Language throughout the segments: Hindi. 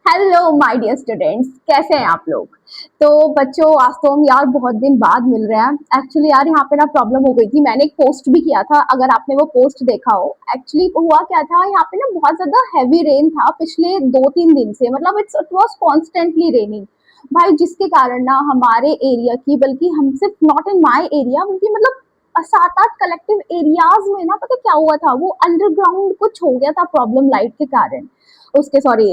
हेलो माय डियर स्टूडेंट्स, कैसे हैं आप लोग। तो बच्चों, आज तो हम यार बहुत दिन बाद मिल रहे हैं। एक्चुअली यार यहाँ पे ना प्रॉब्लम हो गई थी, मैंने एक पोस्ट भी किया था, अगर आपने वो पोस्ट देखा हो। एक्चुअली हुआ क्या था, यहाँ पे ना बहुत ज्यादा हैवी रेन था पिछले 2-3 दिन से, मतलब इट वाज कॉन्स्टेंटली रेनिंग भाई, जिसके कारण ना हमारे एरिया की, बल्कि हम सिर्फ नॉट इन माई एरिया, बल्कि मतलब 7-8 कलेक्टिव एरियाज में ना, पता क्या हुआ था, वो अंडरग्राउंड कुछ हो गया था प्रॉब्लम लाइट के कारण, उसके सॉरी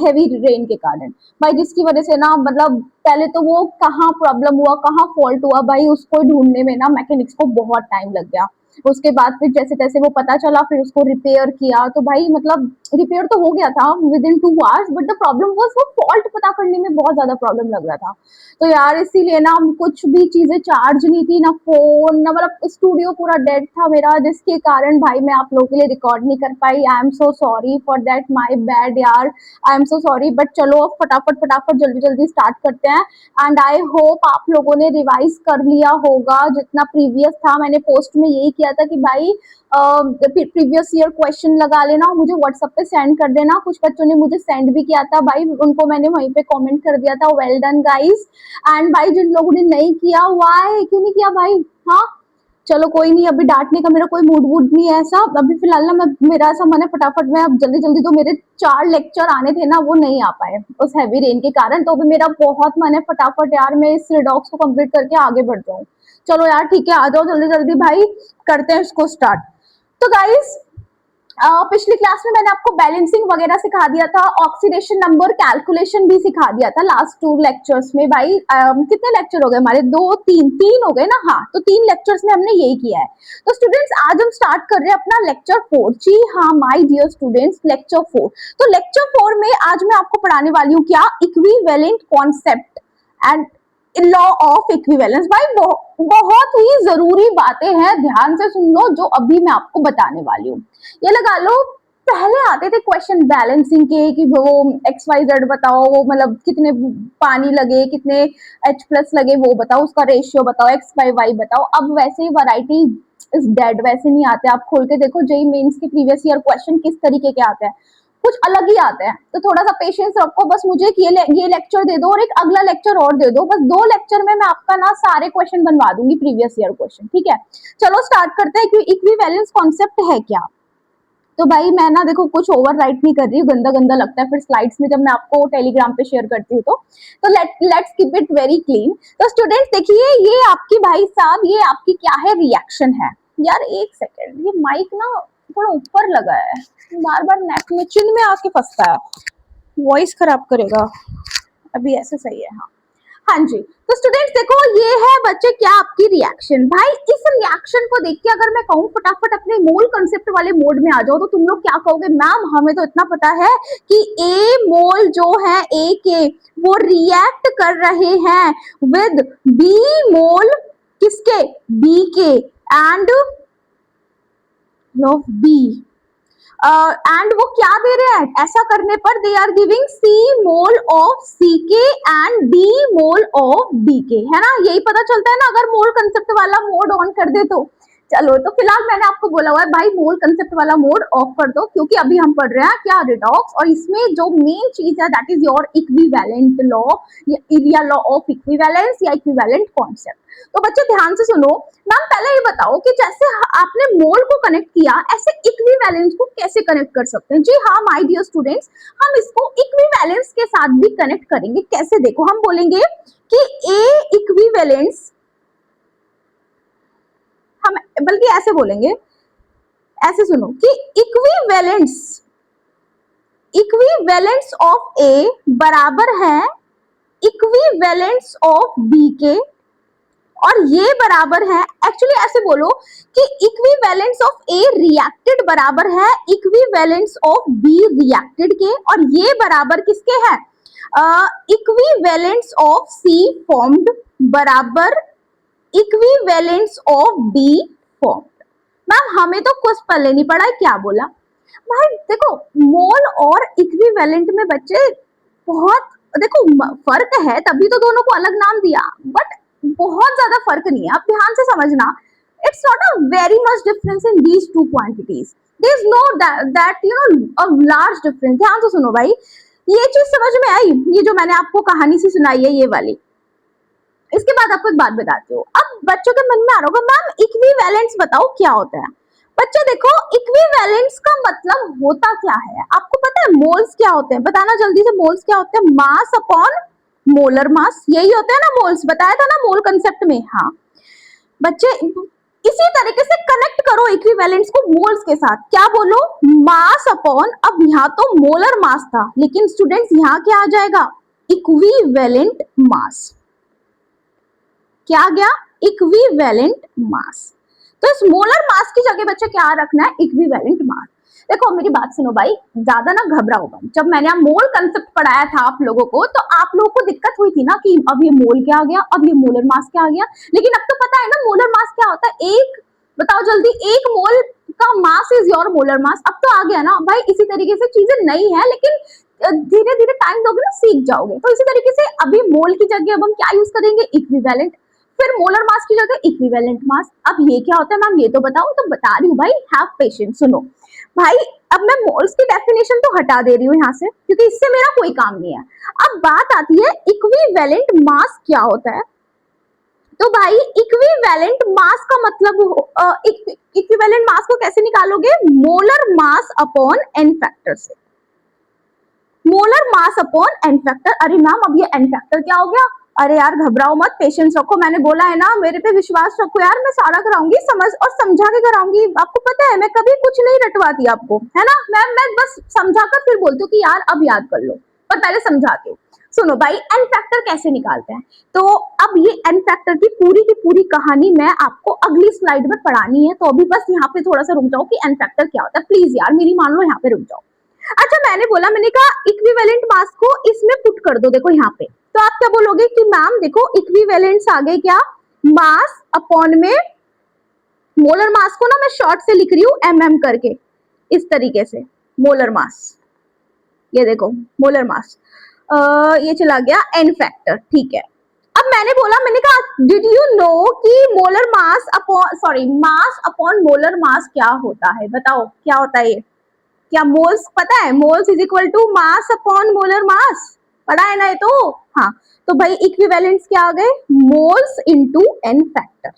हैवी रेन के कारण भाई, जिसकी वजह से ना मतलब पहले तो वो कहाँ प्रॉब्लम हुआ, कहाँ फॉल्ट हुआ भाई, उसको ढूंढने में ना मैकेनिक्स को बहुत टाइम लग गया। उसके बाद फिर जैसे तैसे वो पता चला, फिर उसको रिपेयर किया, तो भाई मतलब रिपेयर तो हो गया था with in 2 hours, but the problem was वो फॉल्ट पता करने में बहुत ज्यादा प्रॉब्लम लग रहा था। तो यार इसीलिए ना कुछ भी चीजें चार्ज नहीं थी, ना फोन, ना मतलब स्टूडियो पूरा डेड था मेरा, जिसके कारण भाई मैं आप लोगों के लिए रिकॉर्ड नहीं कर पाई। I am so sorry for that, my bad यार, I am so sorry. But चलो अब फटाफट फटाफट जल्दी जल्दी स्टार्ट करते हैं। एंड आई होप आप लोगों ने रिवाइज कर लिया होगा जितना प्रीवियस था। मैंने पोस्ट में यही किया था कि भाई प्रीवियस ईयर क्वेश्चन लगा लेना, मुझे व्हाट्सएप पे सेंड कर देना। कुछ बच्चों ने मुझे सेंड भी किया था भाई, उनको मैंने वहीं पे कमेंट कर दिया था, वेल डन गाइस। एंड भाई जिन लोगों ने नहीं किया, वाई क्यों नहीं किया भाई। हाँ चलो कोई नहीं, अभी डांटने का मेरा कोई मूड वूड नहीं है ऐसा, अभी फिलहाल ना मैं, मेरा ऐसा मन है फटाफट में अब जल्दी जल्दी, जो मेरे 4 लेक्चर आने थे ना वो नहीं आ पाए उस हैवी रेन के कारण, तो अभी मेरा बहुत मन है फटाफट यार मैं इस रिडॉक्स को कंप्लीट करके आगे बढ़ जाऊं। चलो यार ठीक है, आ जाओ जल्दी जल्दी भाई, करते हैं इसको स्टार्ट। तो गाइस, पिछली क्लास में मैंने आपको बैलेंसिंग वगैरह सिखा दिया था, ऑक्सीडेशन नंबर कैलकुलेशन भी सिखा दिया था लास्ट 2 लेक्चर्स में भाई। कितने लेक्चर हो गए हमारे, 2 3 3 हो गए ना। हाँ, तो 3 लेक्चर्स में हमने यही किया है। तो स्टूडेंट्स आज हम स्टार्ट कर रहे हैं अपना लेक्चर 4। जी हाँ माय डियर स्टूडेंट्स, लेक्चर 4। तो लेक्चर 4 में आज मैं आपको पढ़ाने वाली हूँ क्या, equivalent concept and law of equivalence. भाई बहुत ही जरूरी बातें हैं, ध्यान से सुन लो जो अभी मैं आपको बताने वाली हूँ। ये लगा लो, पहले आते थे क्वेश्चन बैलेंसिंग के कि वो एक्स वाई जेड बताओ, वो मतलब कितने पानी लगे, कितने एच प्लस लगे वो बताओ, उसका रेशियो बताओ, एक्स बाई वाई बताओ। अब वैसे ही वैरायटी इज डेड, वैसे नहीं आते। आप खोल के देखो जेई मेंस के प्रीवियस ईयर क्वेश्चन किस तरीके के आते हैं, कुछ अलग ही आते हैं। तो थोड़ा सा पेशेंस रखो, बस मुझे ये लेक्चर दे दो और एक अगला लेक्चर और दे दो, बस 2 लेक्चर में मैं आपका ना सारे क्वेश्चन बनवा दूंगी प्रीवियस ईयर क्वेश्चन, ठीक है। चलो स्टार्ट करते हैं कि इक्विवेलेंस कॉन्सेप्ट है क्या। तो भाई मैं ना देखो कुछ ओवर राइट नहीं कर रही हूँ, गंदा गंदा लगता है फिर स्लाइड्स में जब मैं आपको टेलीग्राम पे शेयर करती हूँ। तो let's keep it very clean. तो स्टूडेंट्स देखिए, ये आपकी भाई साहब, ये आपकी क्या है, रिएक्शन है। यार एक सेकेंड, ये माइक ना थोड़ा ऊपर लगा है, बार बार नेक में चिन में आके फंसता है, वॉइस खराब करेगा। अभी ऐसे सही है, हाँ। हाँ जी, तो स्टूडेंट्स देखो, ये है बच्चे क्या आपकी रिएक्शन। भाई इस रिएक्शन को देख के अगर मैं कहूँ फटाफट अपने मोल कंसेप्ट वाले मोड में आ जाओ, तो तुम लोग क्या कहोगे, मैम हमें तो इतना पता है कि ए मोल जो है ए के, वो रिएक्ट कर रहे हैं विद बी मोल, किसके, बी के, एंड बी, एंड वो क्या दे रहे हैं, ऐसा करने पर they are giving C mole of C K and D mole of D K, है ना। यही पता चलता है ना अगर मोल कंसेप्ट वाला मोड ऑन कर दे तो। चलो तो फिलहाल मैंने आपको बोला हुआ है भाई मोल कंसेप्ट वाला मोड ऑफ कर दो, क्योंकि अभी हम पढ़ रहे हैं क्या, रिडॉक्स, और इसमें जो मेन चीज है that is your equivalent law, या लॉ ऑफ इक्विवेलेंस, या इक्विवेलेंट कॉन्सेप्ट। तो बच्चे ध्यान से सुनो, मैम पहले ये बताओ कि जैसे आपने मोल को कनेक्ट किया, ऐसे इक्विवेलेंस को कैसे कनेक्ट कर सकते हैं। जी हाँ माय डियर स्टूडेंट्स, हम इसको इक्विवेलेंस के साथ भी कनेक्ट करेंगे। कैसे, देखो हम बोलेंगे कि ए इक्विवेलेंस, हम बल्कि ऐसे बोलेंगे, ऐसे सुनो कि इक्विवेलेंस, इक्विवेलेंस ऑफ ए बराबर है इक्विवेलेंस ऑफ बी के, और ये बराबर है, एक्चुअली ऐसे बोलो कि इक्विवेलेंस ऑफ ए रिएक्टेड बराबर है इक्विवेलेंस ऑफ बी रिएक्टेड के, और ये बराबर किसके है, इक्विवेलेंस ऑफ सी फॉर्म्ड बराबर equivalence of D formed. Ma'am हमें तो कुछ पहले नहीं पढ़ा है, क्या बोला भाई। देखो मोल और इक्विवेलेंट में बच्चे बहुत, देखो फर्क है, तभी तो दोनों को अलग नाम दिया, बट बहुत ज्यादा फर्क नहीं है, आप ध्यान से समझना। It's not a very much difference in these two quantities, there is no that you know a large difference. ध्यान से सुनो भाई, ये चीज समझ में आई, ये जो मैंने आपको कहानी सी सुनाई है ये वाली। इसके बाद आपको एक बात बताती हूँ। अब बच्चों के मन में आ रहा होगा मैम इक्विवेलेंस बताओ क्या होता है। बच्चे देखो इक्विवेलेंस का मतलब होता क्या है, आपको पता है मोल्स क्या होते हैं, बताना जल्दी से, मोल्स क्या होते हैं, मास अपॉन मोलर मास, यही होते हैं ना मोल्स, बताया था ना मोल कंसेप्ट में। हाँ बच्चे इसी तरीके से कनेक्ट करो इक्विवेलेंस को मोल्स के साथ, क्या बोलो, मास अपॉन, अब यहाँ तो मोलर मास था लेकिन स्टूडेंट्स यहाँ क्या आ जाएगा, इक्विवेलेंट मास, क्या आ गया, इक्विवेलेंट मास। तो इस मोलर मास की जगह बच्चे क्या रखना है, इक्विवेलेंट मास। देखो मेरी बात सुनो भाई, ज्यादा ना घबराओ मत। जब मैंने मोल कंसेप्ट पढ़ाया था आप लोगों को तो आप लोगों को दिक्कत हुई थी ना कि अब ये मोल क्या आ गया, अब ये मोलर मास क्या आ गया, लेकिन अब तो पता है ना मोलर मास क्या होता है, एक बताओ जल्दी, एक मोल का mass is your molar mass, अब तो आ गया ना भाई। इसी तरीके से चीजें नई है लेकिन धीरे धीरे टाइम दोगे ना सीख जाओगे। तो इसी तरीके से अभी मोल की जगह अब हम क्या यूज करेंगे, इक्विवेलेंट, फिर मोलर मास की जगह इक्विवेलेंट मास। अब ये क्या होता है मैम ये तो बताओ, तो बता रही हूँ भाई, हैव पेशेंस, सुनो भाई। अब मैं मोल्स की डेफिनेशन तो हटा दे रही हूँ यहाँ से क्योंकि इससे मेरा कोई काम नहीं है। अब बात आती है इक्विवेलेंट मास क्या होता है। तो भाई इक्विवेलेंट मास का मतलब इक्विवेलेंट मास को कैसे निकालोगे, molar mass upon N factor से, molar mass upon N factor. अरे मैम अब ये एन फैक्टर क्या हो गया, अरे यार घबराओ मत, पेशेंस रखो, मैंने बोला है ना मेरे पे विश्वास रखो यार, मैं सारा कराऊंगी, समझ और समझा के कराऊंगी। आपको पता है मैं कभी कुछ नहीं रटवाती आपको, है ना मैम, मैं बस समझा कर फिर बोलती हूँ कि यार अब याद कर लो, पर पहले समझाती हूँ। सुनो भाई एन फैक्टर कैसे निकालते हैं, तो अब ये एन फैक्टर की पूरी कहानी मैं आपको अगली स्लाइड में पढ़ानी है, तो अभी बस यहाँ पे थोड़ा सा रुक जाओ कि एन फैक्टर क्या होता है, प्लीज यार मेरी मान लो, यहाँ पे रुक जाओ। अच्छा मैंने बोला, मैंने कहा इक्विवेलेंट मास को इसमें पुट कर दो, देखो यहाँ पे, तो आप क्या बोलोगे कि मैम देखो इक्विवेलेंट्स आ गए क्या, मास अपॉन में मोलर मास को ना मैं शॉर्ट से लिख रही हूँ एमएम करके, इस तरीके से मोलर मास, ये देखो मोलर मास, ये चला गया एन फैक्टर, ठीक है। अब मैंने बोला, मैंने कहा डिड यू नो कि molar mass upon sorry mass upon molar मास क्या होता है, बताओ क्या होता है ये, क्या मोल्स पता है, moles is equal to mass upon molar mass, पढ़ा है ना ये तो। हाँ तो भाई इक्विवेलेंट्स क्या आ गए, मोल्स इनटू एन फैक्टर,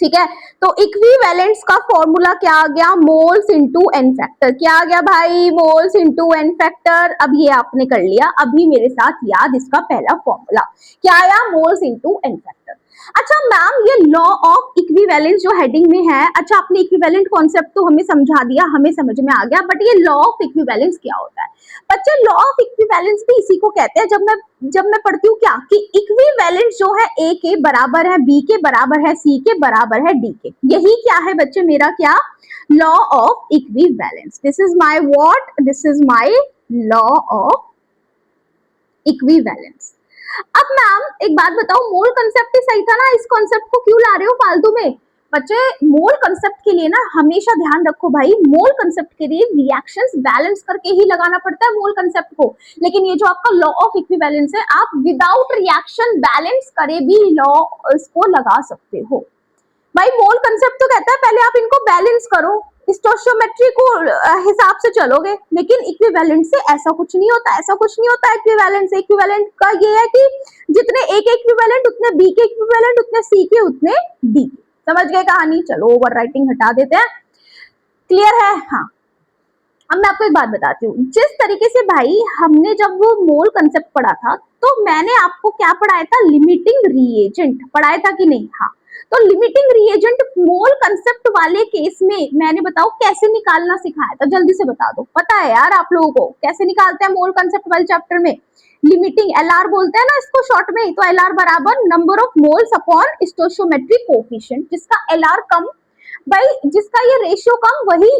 ठीक है। तो इक्विवेलेंट्स का फॉर्मूला क्या आ गया, मोल्स इनटू एन फैक्टर, क्या आ गया भाई, मोल्स इनटू एन फैक्टर। अब ये आपने कर लिया, अभी मेरे साथ याद इसका पहला फॉर्मूला क्या आया, मोल्स इनटू एन फैक्टर। अच्छा मैम ये लॉ ऑफ इक्विवेलेंस जो हेडिंग में है, अच्छा आपने इक्विवेलेंट कॉन्सेप्ट तो हमें समझा दिया, हमें समझ में आ गया, बट ये लॉ ऑफ इक्विवेलेंस क्या होता है बच्चे, लॉ ऑफ इक्विवेलेंस भी इसी को कहते हैं। जब मैं पढ़ती हूँ क्या कि इक्विवेलेंट जो है ए के बराबर है, बी के बराबर है, सी के बराबर है, डी के, यही क्या है बच्चे मेरा क्या, law of equivalence. This is my what, this is my law of equivalence. अब मैम एक बात बताओ, मोल कंसेप्ट ही सही था ना, इस कॉन्सेप्ट को क्यों ला रहे हो फालतू में। बच्चे मोल कंसेप्ट के लिए ना हमेशा ध्यान रखो भाई, मोल कंसेप्ट के लिए रिएक्शंस बैलेंस करके ही लगाना पड़ता है मोल कंसेप्ट को, लेकिन ये जो आपका लॉ ऑफ इक्विवेलेंस है आप विदाउट रिएक्शन बैलेंस करे भी लॉ इसको लगा सकते हो। भाई मोल कंसेप्ट तो कहता है पहले आप इनको बैलेंस करो, स्टोइचियोमेट्री को हिसाब से चलोगे, लेकिन इक्विवेलेंट से ऐसा कुछ नहीं होता, ऐसा कुछ नहीं होता इक्विवेलेंट से। इक्विवेलेंट का ये है कि जितने ए के इक्विवेलेंट उतने बी के इक्विवेलेंट, उतने सी के उतने डी के, समझ गए कहानी। चलो ओवर राइटिंग हटा देते हैं, क्लियर है। हाँ अब मैं आपको एक बात बताती हूँ, जिस तरीके से भाई हमने जब वो मोल कंसेप्ट पढ़ा था तो मैंने आपको क्या पढ़ाया था, लिमिटिंग रिएजेंट पढ़ाया था कि नहीं। हाँ तो लिमिटिंग रिएजेंट मोल कंसेप्ट वाले केस में मैंने बताओ कैसे निकालना सिखाया था, जल्दी से बता दो, पता है यार आप लोगों को कैसे निकालते हैं मोल कंसेप्ट वाले चैप्टर में, लिमिटिंग एलआर बोलते हैं ना इसको शॉर्ट में, तो एलआर बराबर number of moles upon stoichiometric coefficient, जिसका एलआर कम, भाई जिसका ये रेशियो कम वही,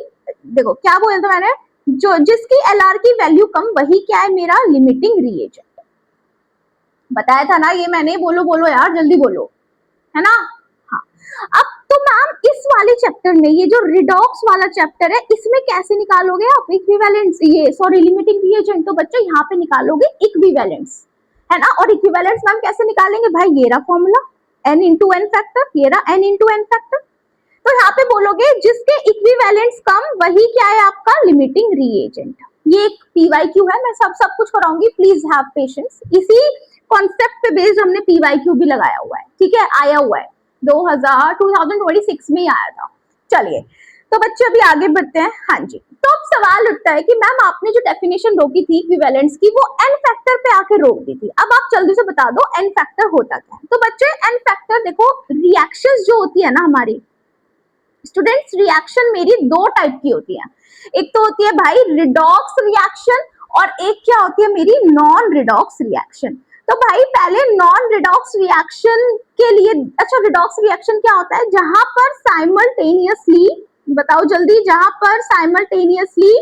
देखो क्या बोला था मैंने, जो जिसकी एलआर की वैल्यू कम वही क्या है मेरा लिमिटिंग रिएजेंट, बताया था ना ये मैंने, बोलो बोलो यार जल्दी बोलो, है ना। हाँ अब तो मैम इस वाले चैप्टर में ये जो रिडॉक्स वाला चैप्टर है इसमें कैसे निकालोगे आप इक्विवेलेंस, ये सॉरी लिमिटिंग रिएजेंट, तो बच्चों यहाँ पे निकालोगे इक्विवेलेंस, है ना। और इक्विवेलेंस मैम कैसे निकालेंगे, भाई ये रहा formula n into n factor, ये रहा n इंटू एन फैक्टर, तो यहाँ पे बोलोगे जिसके इक्विवेलेंट्स कम वही क्या है आपका लिमिटिंग रिएजेंट, ये एक पीवाईक्यू है, मैं सब कुछ कराऊंगी, प्लीज हैव पेशेंस। इसी कॉन्सेप्ट पे बेस्ड हमने पीवाईक्यू भी लगाया हुआ है, ठीक है, आया हुआ है 2026 में ही आया था। चलिए तो बच्चे अभी आगे बढ़ते हैं। हाँ जी, तो अब सवाल उठता है कि मैम आपने जो डेफिनेशन रोकी थी इक्विवेलेंस की, वो एन फैक्टर पे आके रोक दी थी। अब आप जल्दी से बता दो एन फैक्टर होता क्या है। तो बच्चे एन फैक्टर देखो, रिएक्शंस जो होती है ना हमारी स्टूडेंट्स, रिएक्शन मेरी दो टाइप की होती है। एक तो होती है भाई रिडॉक्स रिएक्शन, और एक क्या होती है मेरी नॉन रिडॉक्स रिएक्शन। तो भाई पहले नॉन रिडॉक्स रिएक्शन के लिए, अच्छा रिडॉक्स रिएक्शन क्या होता है, जहां पर साइमल्टेनियसली, बताओ जल्दी, जहां पर साइमल्टेनियसली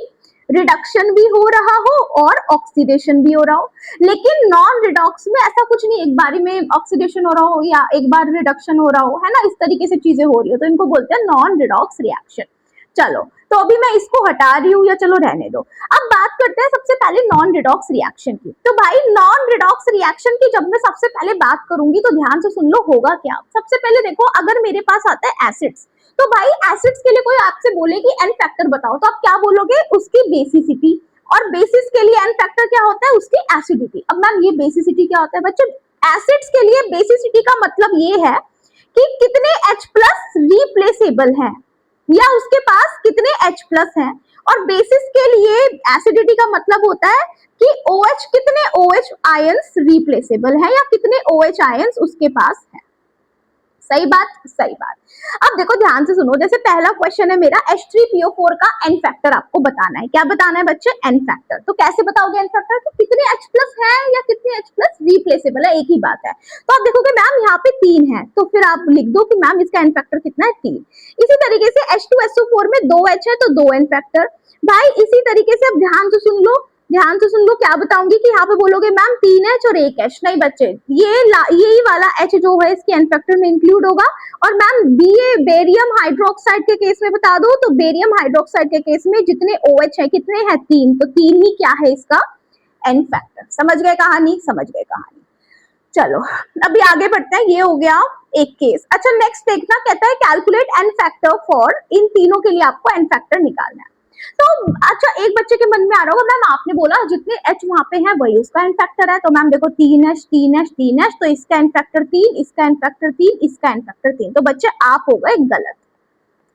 रिडक्शन भी हो रहा हो और ऑक्सीडेशन भी हो रहा हो। लेकिन नॉन रिडॉक्स में ऐसा कुछ नहीं, एक बारी में ऑक्सीडेशन हो रहा हो या एक बार रिडक्शन हो रहा हो, है ना, इस तरीके से चीजें हो रही हो, तो इनको बोलते हैं नॉन रिडॉक्स रिएक्शन। चलो तो अभी मैं इसको हटा रही हूँ, या चलो रहने दो। अब बात करते हैं सबसे पहले नॉन रिडॉक्स रिएक्शन की। तो भाई नॉन रिडॉक्स रिएक्शन की जब मैं सबसे पहले बात करूंगी तो ध्यान से सुन लो होगा क्या। सबसे पहले देखो, अगर मेरे पास आता है एसिड्स, तो भाई एसिड्स के लिए कोई आपसे बोले कि एन फैक्टर बताओ, तो आप क्या बोलोगे, उसकी बेसिसिटी। और बेसिस के लिए एन फैक्टर क्या होता है, उसकी एसिडिटी। अब मैम ये बेसिसिटी क्या होता है बच्चों, एसिड्स के लिए बेसिसिटी का मतलब ये है कि कितने H प्लस रिप्लेसेबल हैं, या उसके पास कितने H प्लस हैं। और बेसिस के लिए एसिडिटी का मतलब होता है कि OH, कितने OH आयंस रिप्लेसेबल है, या कितने OH आयंस उसके पास है। सही बात, सही बात। अब देखो ध्यान से सुनो, जैसे पहला क्वेश्चन है मेरा H3PO4 का एन फैक्टर आपको बताना है। क्या बताना है बच्चे, एन फैक्टर। तो कैसे बताओगे एन फैक्टर, तो कितने H प्लस है या कितने H प्लस रिप्लेसेबल है, एक ही बात है। तो आप देखोगे मैम यहाँ पे 3 है, तो फिर आप लिख दो कि मैम इसका एन फैक्टर कितना है, 3। इसी तरीके से H2SO4 में 2 H है तो 2 एन फैक्टर। भाई इसी तरीके से अब ध्यान से सुन लो, ध्यान से सुन लो, क्या बताऊंगी कि यहाँ पे बोलोगे मैम 3 H और 1 H। नहीं बच्चे, यही वाला H जो है इसके एन फैक्टर में इंक्लूड होगा। और मैम बेरियम हाइड्रोक्साइड के केस में बता दो, तो बेरियम हाइड्रोक्साइड के केस में जितने OH है कितने हैं, 3, तो 3 ही क्या है इसका एन फैक्टर। समझ गए कहानी, समझ गए कहानी। चलो अभी आगे बढ़ते हैं, ये हो गया एक केस। अच्छा नेक्स्ट देखना, कहता है कैलकुलेट एन फैक्टर फॉर, इन तीनों के लिए आपको एन फैक्टर निकालना है। तो अच्छा एक बच्चे के मन में आ रहा होगा मैम आपने बोला जितने H वहां पे हैं वही उसका एन फैक्टर है, तो मैम देखो 3H 3H 3H, तो इसका एन फैक्टर 3, इसका एन फैक्टर 3, इसका एन फैक्टर 3। तो बच्चे आप हो गए गलत।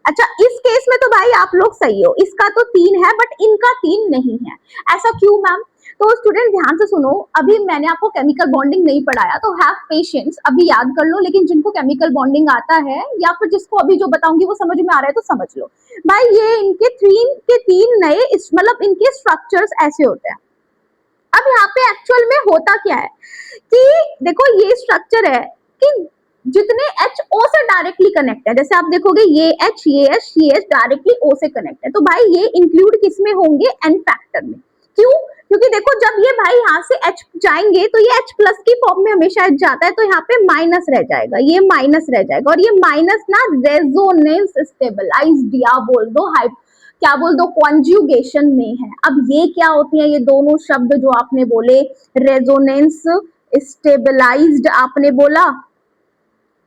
अच्छा इस केस में तो भाई आप लोग सही हो, इसका तो 3 है बट इनका 3 नहीं है। ऐसा क्यों मैम, तो स्टूडेंट ध्यान से सुनो, अभी मैंने आपको केमिकल बॉन्डिंग नहीं पढ़ाया, तो हैव पेशेंस, अभी याद कर लो। लेकिन जिनको केमिकल बॉन्डिंग आता है या फिर जिसको अभी जो बताऊंगी वो समझ में आ रहा है तो समझ लो। भाई ये इनके 3 नए, मतलब इनके स्ट्रक्चर्स ऐसे होते हैं। अब यहाँ पे एक्चुअल में होता क्या है कि देखो ये स्ट्रक्चर है कि जितने H O से डायरेक्टली कनेक्ट है, जैसे आप देखोगे ये H डायरेक्टली O से कनेक्ट है, तो भाई ये इंक्लूड किस में होंगे, एन फैक्टर में। क्यों, क्योंकि देखो जब ये भाई यहाँ से H जाएंगे तो ये H प्लस की फॉर्म में हमेशा H जाता है, तो यहाँ पे माइनस रह जाएगा, ये माइनस रह जाएगा। और ये माइनस ना रेजोनेंस स्टेबलाइज्ड, या बोल दो क्या बोल दो कॉन्जुगेशन में है। अब ये क्या होती है, ये दोनों शब्द जो आपने बोले, रेजोनेंस स्टेबलाइज्ड आपने बोला,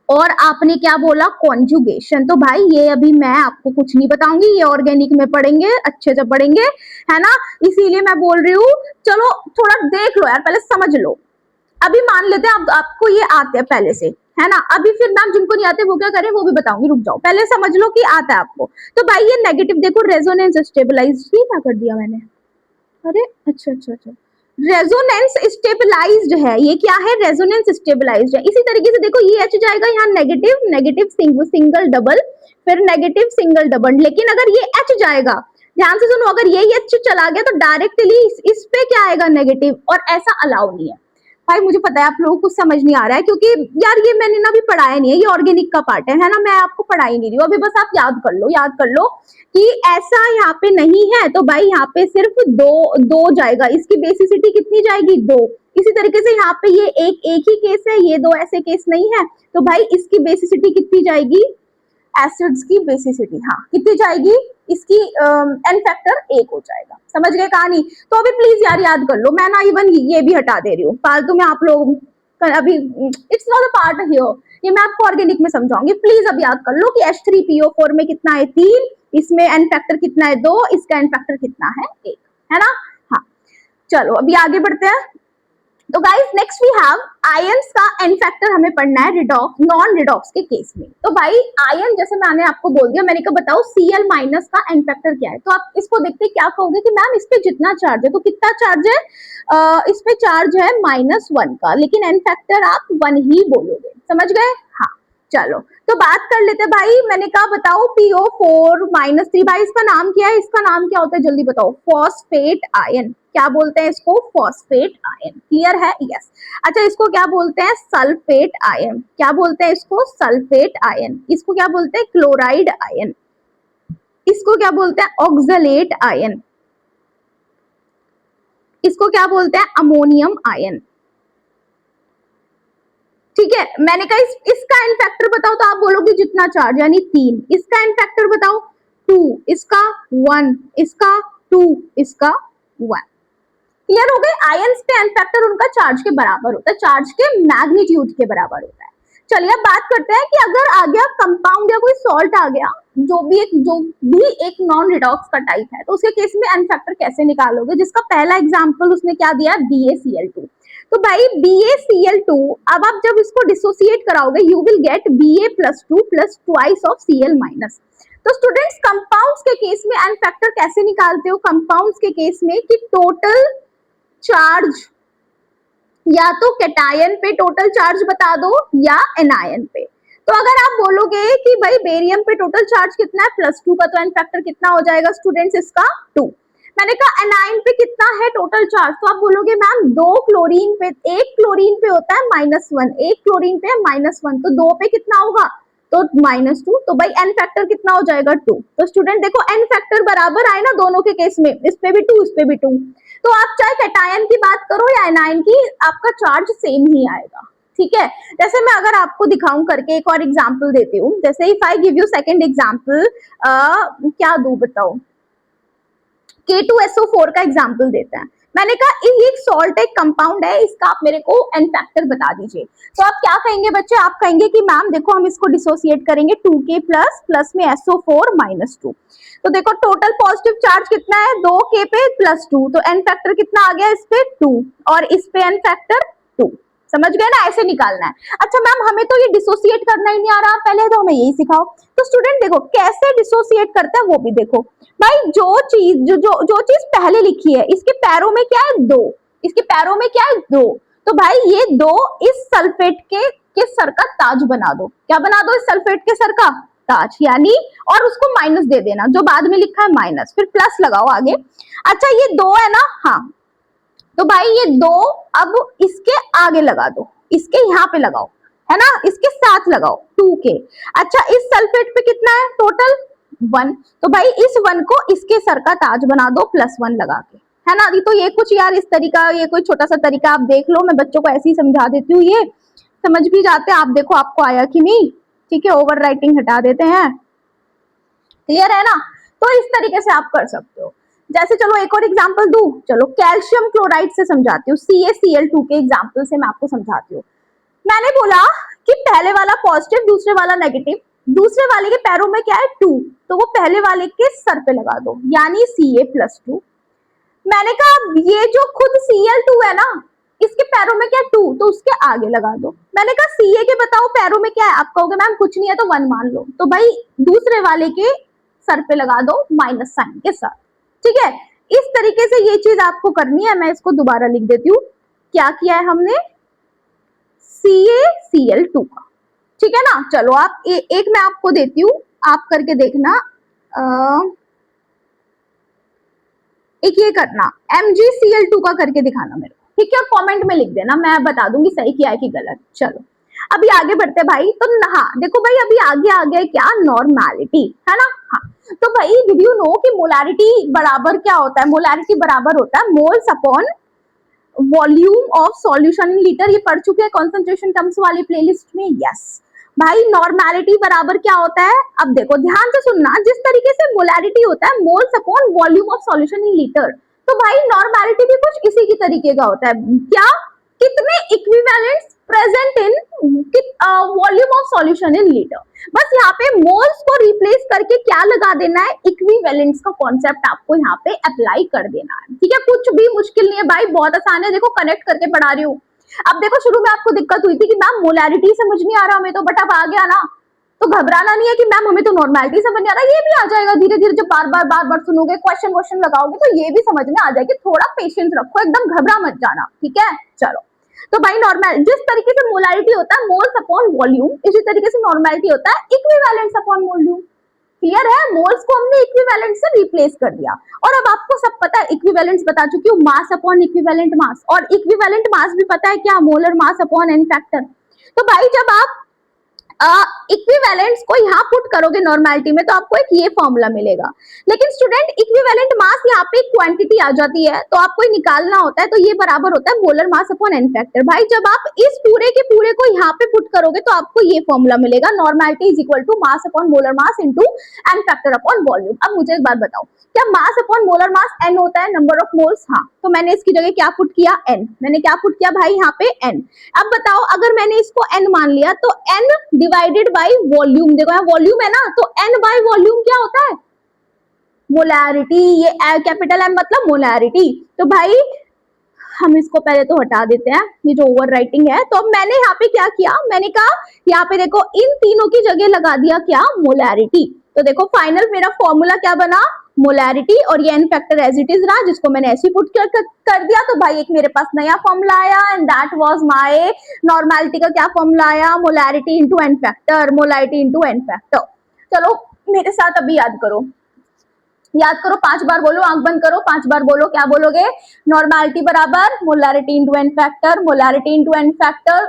और आपने क्या बोला, कॉन्जुगेशन। तो भाई ये अभी मैं आपको कुछ नहीं बताऊंगी, ये ऑर्गेनिक में पढ़ेंगे, अच्छे से पढ़ेंगे, है ना, इसीलिए मैं बोल रही हूँ। चलो थोड़ा देख लो यार, पहले समझ लो। अभी मान लेते हैं आपको ये आते हैं पहले से, है ना। अभी फिर मैम जिनको नहीं आते वो क्या करें वो भी बताऊंगी, रुक जाओ, पहले समझ लो कि आता है आपको। तो भाई ये नेगेटिव देखो, रेजोनेंस स्टेबलाइज्ड, क्या कर दिया मैंने, अरे अच्छा अच्छा अच्छा, रेजोनेंस स्टेबलाइज्ड है, ये क्या है, रेजोनेंस स्टेबलाइज्ड है। इसी तरीके से देखो ये H जाएगा यहाँ नेगेटिव, नेगेटिव सिंगल डबल, फिर नेगेटिव सिंगल डबल। लेकिन अगर ये H जाएगा, ध्यान से सुनो, अगर ये H चला गया तो डायरेक्टली इस पे क्या आएगा, नेगेटिव, और ऐसा अलाउ नहीं है। भाई मुझे पता है आप लोगों को समझ नहीं आ रहा है, क्योंकि यार ये मैंने ना अभी पढ़ाया नहीं है, ये ऑर्गेनिक का पार्ट है ना, मैं आपको पढ़ा ही नहीं रही हूँ अभी, बस आप याद कर लो, याद कर लो कि ऐसा यहाँ पे नहीं है। तो भाई यहाँ पे सिर्फ दो जाएगा, इसकी बेसिसिटी कितनी जाएगी, 2। इसी तरीके से यहाँ पे ये एक ही केस है, ये 2 ऐसे केस नहीं है, तो भाई इसकी बेसिसिटी कितनी जाएगी, एसिड्स की बेसिसिटी, हाँ कितनी जाएगी, इसकी एन फैक्टर 1 हो जाएगा। समझ गए कहानी। तो अभी प्लीज यार याद कर लो, मैं ना इवन ये भी हटा दे रही हूँ फालतू में, आप लोग अभी it's not a part here, ये मैं आपको ऑर्गेनिक में समझाऊंगी। प्लीज अब याद कर लो कि H3PO4 में कितना है, 3, इसमें एन फैक्टर कितना है, 2, इसका एन फैक्टर कितना है, 1, है ना। चलो अभी आगे बढ़ते हैं। तो guys next we have ions का एन फैक्टर हमें पढ़ना है रिडॉक्स नॉन रिडॉक्स के केस में। तो भाई आयन जैसे मैंने आपको बोल दिया, मैंने कहा बताओ Cl माइनस का एन फैक्टर क्या है। तो आप इसको देखते क्या कहोगे कि मैम इस पे जितना चार्ज है, तो कितना चार्ज है, इस पे चार्ज है -1 का, लेकिन एन फैक्टर आप 1 ही बोलोगे, समझ गए। हाँ चलो तो बात कर लेते भाई, मैंने कहा बताओ PO4-3, भाई इसका नाम क्या है, इसका नाम क्या होता है जल्दी बताओ, फॉस्फेट आयन। क्या बोलते हैं इसको, फॉस्फेट आयन, क्लियर है, यस। अच्छा इसको क्या बोलते हैं, सल्फेट आयन। क्या बोलते हैं इसको, सल्फेट आयन। इसको क्या बोलते हैं, क्लोराइड आयन। इसको क्या बोलते हैं, ऑक्सलेट आयन। इसको क्या बोलते हैं, अमोनियम आयन। ठीक है, मैंने कहा इसका एन फैक्टर बताओ, तो आप बोलोगे जितना चार्ज यानी 3। इसका एन फैक्टर बताओ 2, इसका 1, इसका 2, इसका 1। क्लियर हो गए। आयंस के एन फैक्टर उनका चार्ज के बराबर होता है, चार्ज के मैग्नीट्यूड के बराबर होता है। चलिए अब बात करते हैं कि अगर आ गया कंपाउंड या कोई सॉल्ट आ गया, जो भी एक नॉन रिडॉक्स का टाइप है, तो उसके केस में एन फैक्टर कैसे निकालोगे, जिसका पहला एग्जांपल उसने क्या दिया, BaCl2। तो भाई BaCl2, अब आप जब इसको डिसोसिएट कराओगे you will get Ba+2 plus twice of Cl minus. तो स्टूडेंट्स कंपाउंड्स के केस में एन फैक्टर कैसे निकालते हो, कंपाउंड्स के केस में कि टोटल चार्ज या तो कैटायन पे टोटल चार्ज बता दो या एनायन पे। तो अगर आप बोलोगे कि भाई बेरियम पे टोटल चार्ज कितना है +2 का, तो एन फैक्टर कितना हो जाएगा स्टूडेंट्स इसका 2। मैंने कहा एनायन पे कितना है टोटल चार्ज, तो आप बोलोगे मैम 2 क्लोरीन पे, एक क्लोरीन पे होता है -1, एक क्लोरीन पे है -1, तो 2 पे कितना होगा, तो -2। तो भाई एन फैक्टर कितना हो जाएगा 2। तो स्टूडेंट देखो एन फैक्टर बराबर आए ना दोनों के केस में, इस पे भी 2 इस पे भी 2। तो आप चाहे कैटायन की बात करो या एनायन की, आपका चार्ज सेम ही आएगा। ठीक है, जैसे मैं अगर आपको दिखाऊं करके एक और एग्जांपल देती हूँ, जैसे if I give you second example, क्या दूं बताओ, K2SO4 का एग्जांपल देते हैं। मैंने कहा ये एक सॉल्ट एक कंपाउंड है, इसका आप मेरे को एन फैक्टर बता दीजिए। तो आप क्या कहेंगे बच्चे, आप कहेंगे कि मैम देखो हम इसको डिसोसिएट करेंगे 2K प्लस में SO4 -2। तो देखो टोटल पॉजिटिव चार्ज कितना है 2K पे +2, तो एन फैक्टर कितना आ गया इस पे 2 और इस पे एन फैक्टर 2। समझ गए ना, ऐसे निकालना है। अच्छा मैम हमें तो ये डिसोसिएट करना ही नहीं आ रहा, पहले तो हमें यही सिखाओ। तो स्टूडेंट देखो कैसे डिसोसिएट करते हैं वो भी देखो। भाई जो चीज पहले लिखी है, इसके पैरों में क्या है 2, इसके पैरों में क्या है 2, तो भाई ये 2 इस सल्फेट के सर का ताज बना दो। क्या बना दो, इस सल्फेट के सर का ताज, यानी और उसको माइनस दे देना, जो बाद में लिखा है माइनस, फिर प्लस लगाओ आगे। अच्छा ये 2 है ना, हाँ, तो भाई ये 2 अब इसके आगे लगा दो, इसके यहाँ पे लगाओ, है ना, इसके साथ लगाओ 2K। अच्छा इस सल्फेट पे कितना है टोटल 1, तो भाई इस 1 को इसके सर का ताज बना दो +1 लगा के, है ना। तो ये कुछ यार इस तरीका, ये कोई छोटा सा तरीका आप देख लो, मैं बच्चों को ऐसे ही समझा देती हूँ, ये समझ भी जाते हैं। आप देखो आपको आया कि नहीं, ठीक है, ओवर राइटिंग हटा देते हैं, क्लियर है ना। तो इस तरीके से आप कर सकते हो। जैसे चलो एक और एग्जांपल दूं, चलो कैल्शियम क्लोराइड से समझाती हूँ, CaCl2 के एग्जांपल से मैं आपको समझाती हूँ। मैंने बोला कि पहले वाला पॉजिटिव दूसरे वाला नेगेटिव, दूसरे वाले के पैरों में क्या है 2, तो वो पहले वाले के सर पे लगा दो, यानी Ca+2। मैंने कहा ये जो खुद Cl2 है ना, इसके पैरों में क्या 2, तो उसके आगे लगा दो। मैंने कहा Ca के बताओ पैरों में क्या है, आप कहोगे मैम कुछ नहीं है तो 1 मान लो, तो भाई दूसरे वाले के सर पे लगा दो माइनस साइन के साथ। ठीक है, इस तरीके से ये चीज आपको करनी है। मैं इसको दोबारा लिख देती हूँ, क्या किया है हमने, CaCl2 का, ठीक है ना। चलो आप एक मैं आपको देती हूँ, आप करके देखना, एक ये करना MgCl2 का करके दिखाना मेरे को, ठीक है, और कमेंट में लिख देना, मैं बता दूंगी सही किया है कि गलत। चलो अभी आगे बढ़ते हैं भाई। तो हाँ देखो भाई अभी आगे आ गया क्या, नॉर्मैलिटी, है ना। हाँ तो भाई डिड यू नो कि मोलैरिटी बराबर क्या होता है, मोलैरिटी बराबर होता है moles upon volume of solution in litre. ये पढ़ चुके हैं कॉन्सेंट्रेशन टर्म्स वाली प्लेलिस्ट में, यस। भाई नॉर्मैलिटी बराबर क्या होता है, अब देखो ध्यान से सुनना, जिस तरीके से मोलैरिटी होता है moles upon volume of solution in litre, तो भाई नॉर्मैलिटी भी कुछ इसी की तरीके का होता है। क्या, कितने equivalents present in volume of solution in litre. बस यहाँ पे मोल्स को रिप्लेस करके क्या लगा देना है, इक्विवेलेंस का कॉन्सेप्ट आपको यहाँ पे अप्लाई कर देना है। ठीक है, कुछ भी मुश्किल नहीं है भाई, बहुत आसान है। देखो कनेक्ट करके पढ़ा रही हूँ। अब देखो शुरू में आपको दिक्कत हुई थी कि मैम मोलैरिटी समझ नहीं आ रहा हमें तो, बट अब आ गया ना, तो घबराना नहीं है कि मैम हमें तो नॉर्मैलिटी समझ नहीं आ रहा, ये भी आ जाएगा धीरे धीरे। जब बार बार सुनोगे, क्वेश्चन लगाओगे तो ये भी समझ में आ जाएगी। थोड़ा पेशेंस रखो, एकदम घबरा मत जाना। ठीक है, चलो। तो भाई नॉर्मल जिस तरीके से मोलैरिटी होता है मोल्स अपॉन वॉल्यूम, इसी तरीके से नॉर्मैलिटी होता है इक्विवेलेंस अपॉन वॉल्यूम। क्लियर है, मोल्स को हमने इक्विवेलेंट से रिप्लेस कर दिया। और अब आपको सब पता है, इक्विवेलेंस बता चुकी हूँ, मास अपॉन इक्विवेलेंट मास, और इक्विवेलेंट मास भी पता है क्या, molar mass upon N factor. तो भाई जब आप इक्विवेलेंट्स को यहाँ पुट करोगे नॉर्मैलिटी में तो आपको एक ये फॉर्मूला मिलेगा। लेकिन स्टूडेंट इक्विवेलेंट मास यहाँ पे क्वांटिटी आ जाती है, तो आपको निकालना होता है, तो ये बराबर होता है molar mass upon N factor. भाई जब आप इस पूरे के पूरे को यहाँ पे पुट करोगे तो आपको ये फॉर्मूला मिलेगा, normality is equal to mass upon molar mass into n factor upon volume. अब मुझे एक बात बताओ, क्या mass upon molar mass n होता है, नंबर ऑफ मोल्स? हाँ, तो मैंने इसकी जगह क्या पुट किया, एन। मैंने क्या पुट किया भाई यहाँ पे, एन। अब बताओ अगर मैंने इसको एन मान लिया तो एन डिवाइडेड बाय वॉल्यूम, देखो यहाँ वॉल्यूम है ना, तो एन बाय वॉल्यूम क्या होता है, मोलैरिटी। ये कैपिटल एम मतलब मोलैरिटी। तो भाई हम इसको पहले तो हटा देते हैं, ये जो ओवर राइटिंग है। तो अब मैंने यहाँ पे क्या किया, मैंने कहा यहाँ पे देखो इन तीनों की जगह लगा दिया क्या, मोलैरिटी। तो देखो फाइनल मेरा फॉर्मूला क्या बना, मोलैरिटी, और ये n factor as it is रहा, जिसको मैंने ऐसे पुट कर दिया। तो भाई एक मेरे पास नया फॉर्मूला आया, and that was my normality का क्या फॉर्मूला आया, molarity into n factor, molarity into n factor. चलो मेरे साथ अभी याद करो, याद करो, 5 बार बोलो, आंख बंद करो, 5 बार बोलो। क्या बोलोगे, नॉर्मैलिटी बराबर molarity into n factor, molarity into n factor,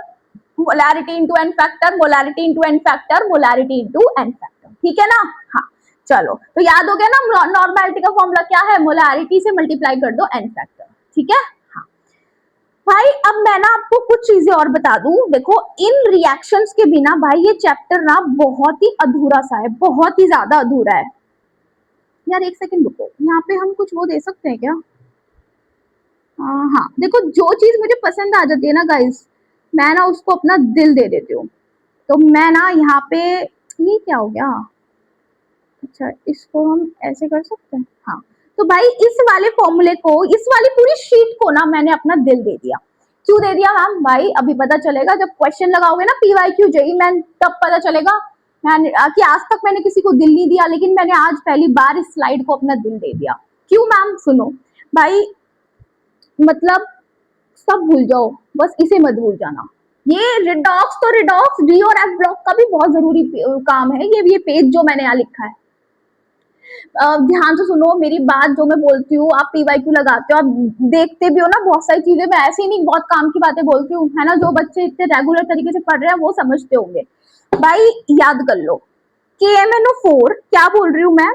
molarity into n factor, molarity into n factor, molarity into n factor. ठीक है ना? हाँ चलो, तो याद हो गया ना, नॉर्मैलिटी का फॉर्मूला क्या है, मोलैरिटी से मल्टीप्लाई कर दो एन फैक्टर। ठीक है हाँ भाई। अब मैं ना आपको कुछ चीजें और बता दूं, देखो इन रिएक्शंस के बिना भाई ये चैप्टर ना बहुत ही अधूरा सा है, बहुत ही ज्यादा अधूरा है। यार एक सेकंड रुको, यहाँ पे हम कुछ वो दे सकते हैं क्या? हाँ देखो, जो चीज मुझे पसंद आ जाती है ना गाइस, मैं ना उसको अपना दिल दे देती हूँ। तो मैं ना यहाँ पे, ये क्या हो गया, अच्छा इसको हम ऐसे कर सकते हैं। हाँ तो भाई इस वाले फॉर्मूले को, इस वाली पूरी शीट को ना मैंने अपना दिल दे दिया। क्यों दे दिया मैम? भाई अभी पता चलेगा जब क्वेश्चन लगाओगे ना PYQ JEE मैन, तब पता चलेगा मैंने कि आज तक मैंने किसी को दिल नहीं दिया, लेकिन मैंने आज पहली बार इस स्लाइड को अपना दिल दे दिया। क्यों मैम? सुनो भाई, मतलब सब भूल जाओ, बस इसे मत भूल जाना। ये रिडॉक्स तो रिडॉक्स डी और एफ ब्लॉक का भी बहुत जरूरी काम है। ये पेज जो मैंने यहाँ लिखा है, ध्यान से सुनो मेरी बात, जो मैं बोलती हूँ आप PYQ लगाते हो, आप देखते भी हो ना बहुत सारी चीजें, मैं ऐसे ही नहीं बहुत काम की बातें बोलती हूँ, है ना। जो बच्चे इतने रेगुलर तरीके से पढ़ रहे हैं वो समझते होंगे। भाई याद कर लो, KMnO4 क्या बोल रही हूँ मैं,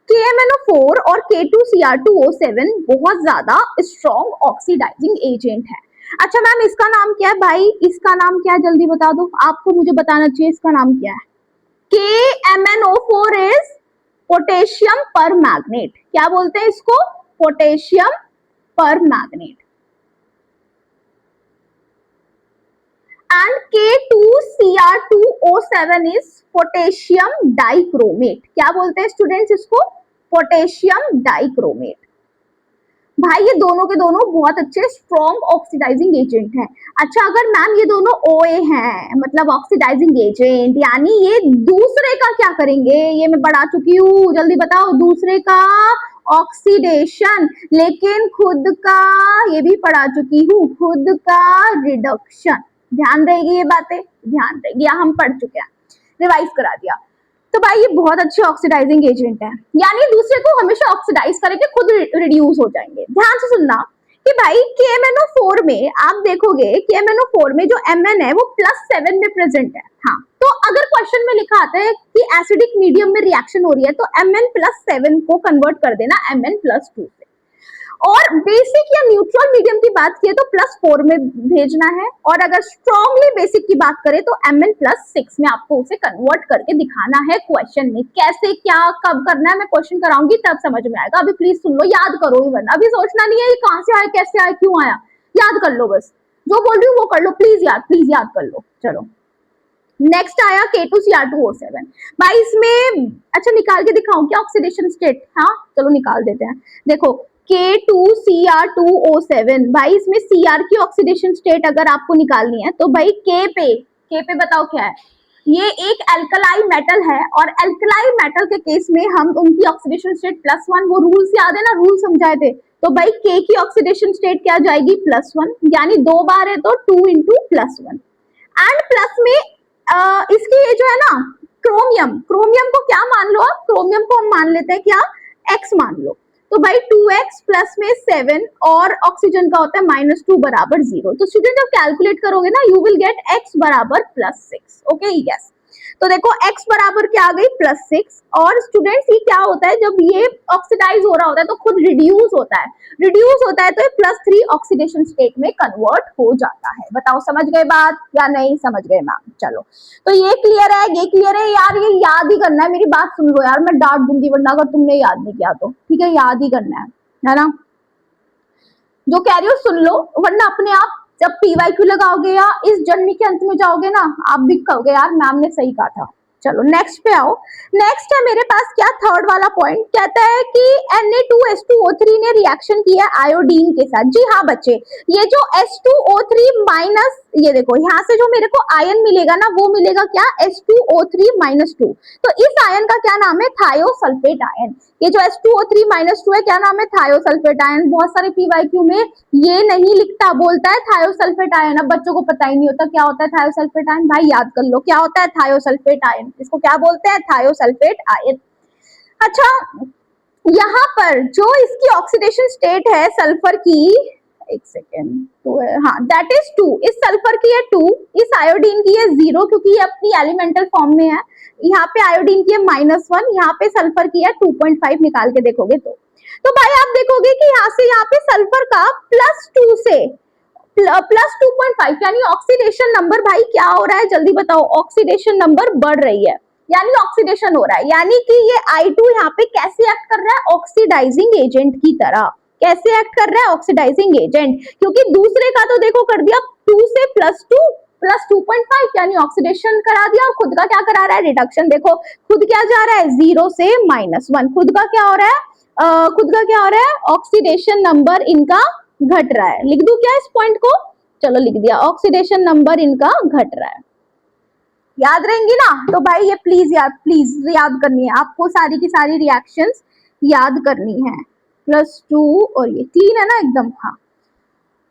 KMnO4 और K2Cr2O7 बहुत ज्यादा स्ट्रॉन्ग ऑक्सीडाइजिंग एजेंट है। अच्छा मैम इसका नाम क्या है? भाई इसका नाम क्या है जल्दी बता दो, आपको मुझे बताना चाहिए इसका नाम क्या है। KMnO4 इज पोटेशियम पर मैग्नेट। क्या बोलते हैं इसको? पोटेशियम पर magnet. And K2Cr2O7 is potassium dichromate. क्या बोलते हैं स्टूडेंट्स इसको? Potassium dichromate. भाई ये दोनों के दोनों बहुत अच्छे स्ट्रॉन्ग ऑक्सीडाइजिंग एजेंट हैं। अच्छा अगर मैम ये दोनों OA हैं, मतलब ऑक्सीडाइजिंग एजेंट, यानी ये दूसरे का क्या करेंगे, ये मैं पढ़ा चुकी हूँ, जल्दी बताओ, दूसरे का ऑक्सीडेशन, लेकिन खुद का ये भी पढ़ा चुकी हूँ, खुद का रिडक्शन। ध्यान रहेगी ये बातें, ध्यान रहेगी, हम पढ़ चुके हैं, रिवाइज करा दिया। तो भाई ये बहुत अच्छे ऑक्सीडाइजिंग एजेंट है, यानी दूसरे को हमेशा ऑक्सीडाइज करेंगे, खुद रिड्यूस हो जाएंगे। ध्यान से सुनना कि भाई KMnO4 में आप देखोगे, KMnO4 में जो Mn है वो +7 में प्रेजेंट है। हाँ तो अगर क्वेश्चन में लिखा आता है कि एसिडिक मीडियम में रिएक्शन हो रही है, तो Mn +7 को कन्वर्ट कर देना Mn +2 से। और बेसिक या न्यूट्रल मीडियम की बात की तो +4 में भेजना है, और अगर स्ट्रॉन्गली बेसिक की बात करें तो Mn +6 में आपको उसे कन्वर्ट करके दिखाना है क्वेश्चन में। कैसे क्या कब करना है मैं क्वेश्चन कराऊंगी तब समझ में आएगा, अभी प्लीज सुन लो, याद करो, इवन अभी सोचना नहीं है ये कहां से आया, कैसे आया, क्यों आया, याद कर लो बस। जो बोल रही हूँ वो कर लो प्लीज याद कर लो। चलो नेक्स्ट आया K2Cr2O7। भाई इसमें अच्छा निकाल के दिखाऊं क्या ऑक्सीडेशन स्टेट? हाँ चलो निकाल देते हैं। देखो K2Cr2O7, भाई इसमें Cr की ऑक्सीडेशन स्टेट अगर आपको निकालनी है तो भाई K पे बताओ क्या है? ये एक एल्कलाई मेटल है और एल्कलाई मेटल के केस में हम उनकी ऑक्सीडेशन स्टेट +1, वो रूल्स याद है ना, रूल समझाए थे। तो भाई K की ऑक्सीडेशन स्टेट क्या जाएगी? +1, यानी 2 बार है तो 2 इंटू +1 एंड प्लस में इसकी ये जो है ना क्रोमियम को क्या मान लो आप? क्रोमियम को हम मान लेते हैं क्या? x मान लो। तो भाई 2x प्लस में 7 और ऑक्सीजन का होता है -2 बराबर 0। तो स्टूडेंट जब कैलकुलेट करोगे ना यू विल गेट x बराबर +6। ओके यस, तो देखो x बराबर क्या आ गई? +6। और स्टूडेंट्स ये क्या होता है जब ये ऑक्सीडाइज हो रहा होता है तो खुद रिड्यूस होता है तो ये +3 ऑक्सीडेशन स्टेट में कन्वर्ट हो जाता है। बताओ समझ गए बात या नहीं समझ गए मैम? चलो तो ये क्लियर है यार, ये याद ही करना है। मेरी बात सुन लो यार, मैं डांट दूंगी वरना अगर तुमने याद नहीं किया तो। ठीक है याद ही करना है ना? जो कह रही हो सुन लो, वरना अपने आप जब PYQ लगाओगे या इस जर्नी के अंत में जाओगे ना आप भी कहोगे यार मैम ने सही कहा था। चलो नेक्स्ट पे आओ। नेक्स्ट है मेरे पास क्या? थर्ड वाला पॉइंट कहता है कि Na2H2O3 ने रिएक्शन किया आयोडीन के साथ। जी हाँ बच्चे, ये जो H2O3 माइनस, ये देखो यहाँ से जो मेरे को आयन मिलेगा ना वो मिलेगा क्या? H2O3-2। तो इस आयन का क्या नाम है? Thiosulphate ion. ये जो H2O3-2 है क्या नाम है? Thiosulphate ion. बहुत सारे PYQ में ये नहीं लिखता, बोलता है थायोसल्फेट आयन। अब बच्चों को पता ही नहीं होता क्या होता है थायोसल्फेट आयन। भाई याद कर लो क्या होता है थायोसल्फेट आयन। इसको क्या बोलते हैं? Thiosulphate ion. अच्छा यहाँ पर जो इसकी ऑक्सीडेशन स्टेट है सल्फर की, एक सेकेंड, तो हाँ दैट इज 2। इस सल्फर की है 2, इस आयोडीन की है 0 क्योंकि ये अपनी एलिमेंटल फॉर्म में है। यहाँ पे आयोडीन की है -1, यहाँ पे सल्फर की है 2.5। निकाल के देखोगे तो भाई आप देखोगे कि यहाँ से यहाँ पे सल्फर का +2 से +2.5 यानी ऑक्सीडेशन नंबर भाई क्या हो रहा है? जल्दी बताओ। ऑक्सीडेशन नंबर बढ़ रही है यानी ऑक्सीडेशन हो रहा है, यानी कि ये I2 यहाँ पे कैसे एक्ट कर रहा है? ऑक्सीडाइजिंग एजेंट की तरह। कैसे एक्ट कर रहा है? ऑक्सीडाइजिंग एजेंट, क्योंकि दूसरे का तो देखो कर दिया 2 से +2 यानी ऑक्सीडेशन करा दिया, और खुद का क्या करा रहा है? रिडक्शन। देखो खुद क्या जा रहा है? 0 से -1। खुद का क्या हो रहा है? ऑक्सीडेशन नंबर इनका घट रहा है। लिख दूं क्या इस पॉइंट को? चलो लिख दिया, ऑक्सीडेशन नंबर इनका घट रहा है। याद रहेंगी ना? तो भाई ये प्लीज याद करनी है आपको, सारी की सारी रिएक्शंस याद करनी है। +2 और ये 3 है ना एकदम? हाँ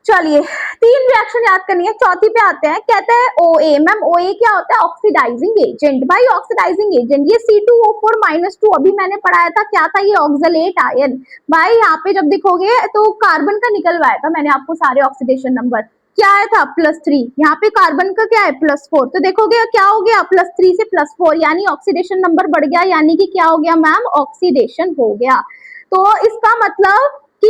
चलिए 3 रिएक्शन याद करनी है। चौथी पे आते हैं, कहता है OA। मैम OA क्या होता है? Oxidizing agent. भाई ऑक्सीडाइजिंग एजेंट, ये C2O4-2 अभी मैंने पढ़ाया था क्या था? ये ऑक्सलेट आयन। भाई यहाँ पे जब दिखोगे तो कार्बन का निकलवाया था मैंने आपको सारे ऑक्सीडेशन नंबर। क्या आया था? +3। यहाँ पे कार्बन का क्या है? +4। तो देखोगे क्या हो गया? +3 से +4 यानी ऑक्सीडेशन नंबर बढ़ गया, यानी कि क्या हो गया मैम? ऑक्सीडेशन हो गया। तो इसका मतलब कि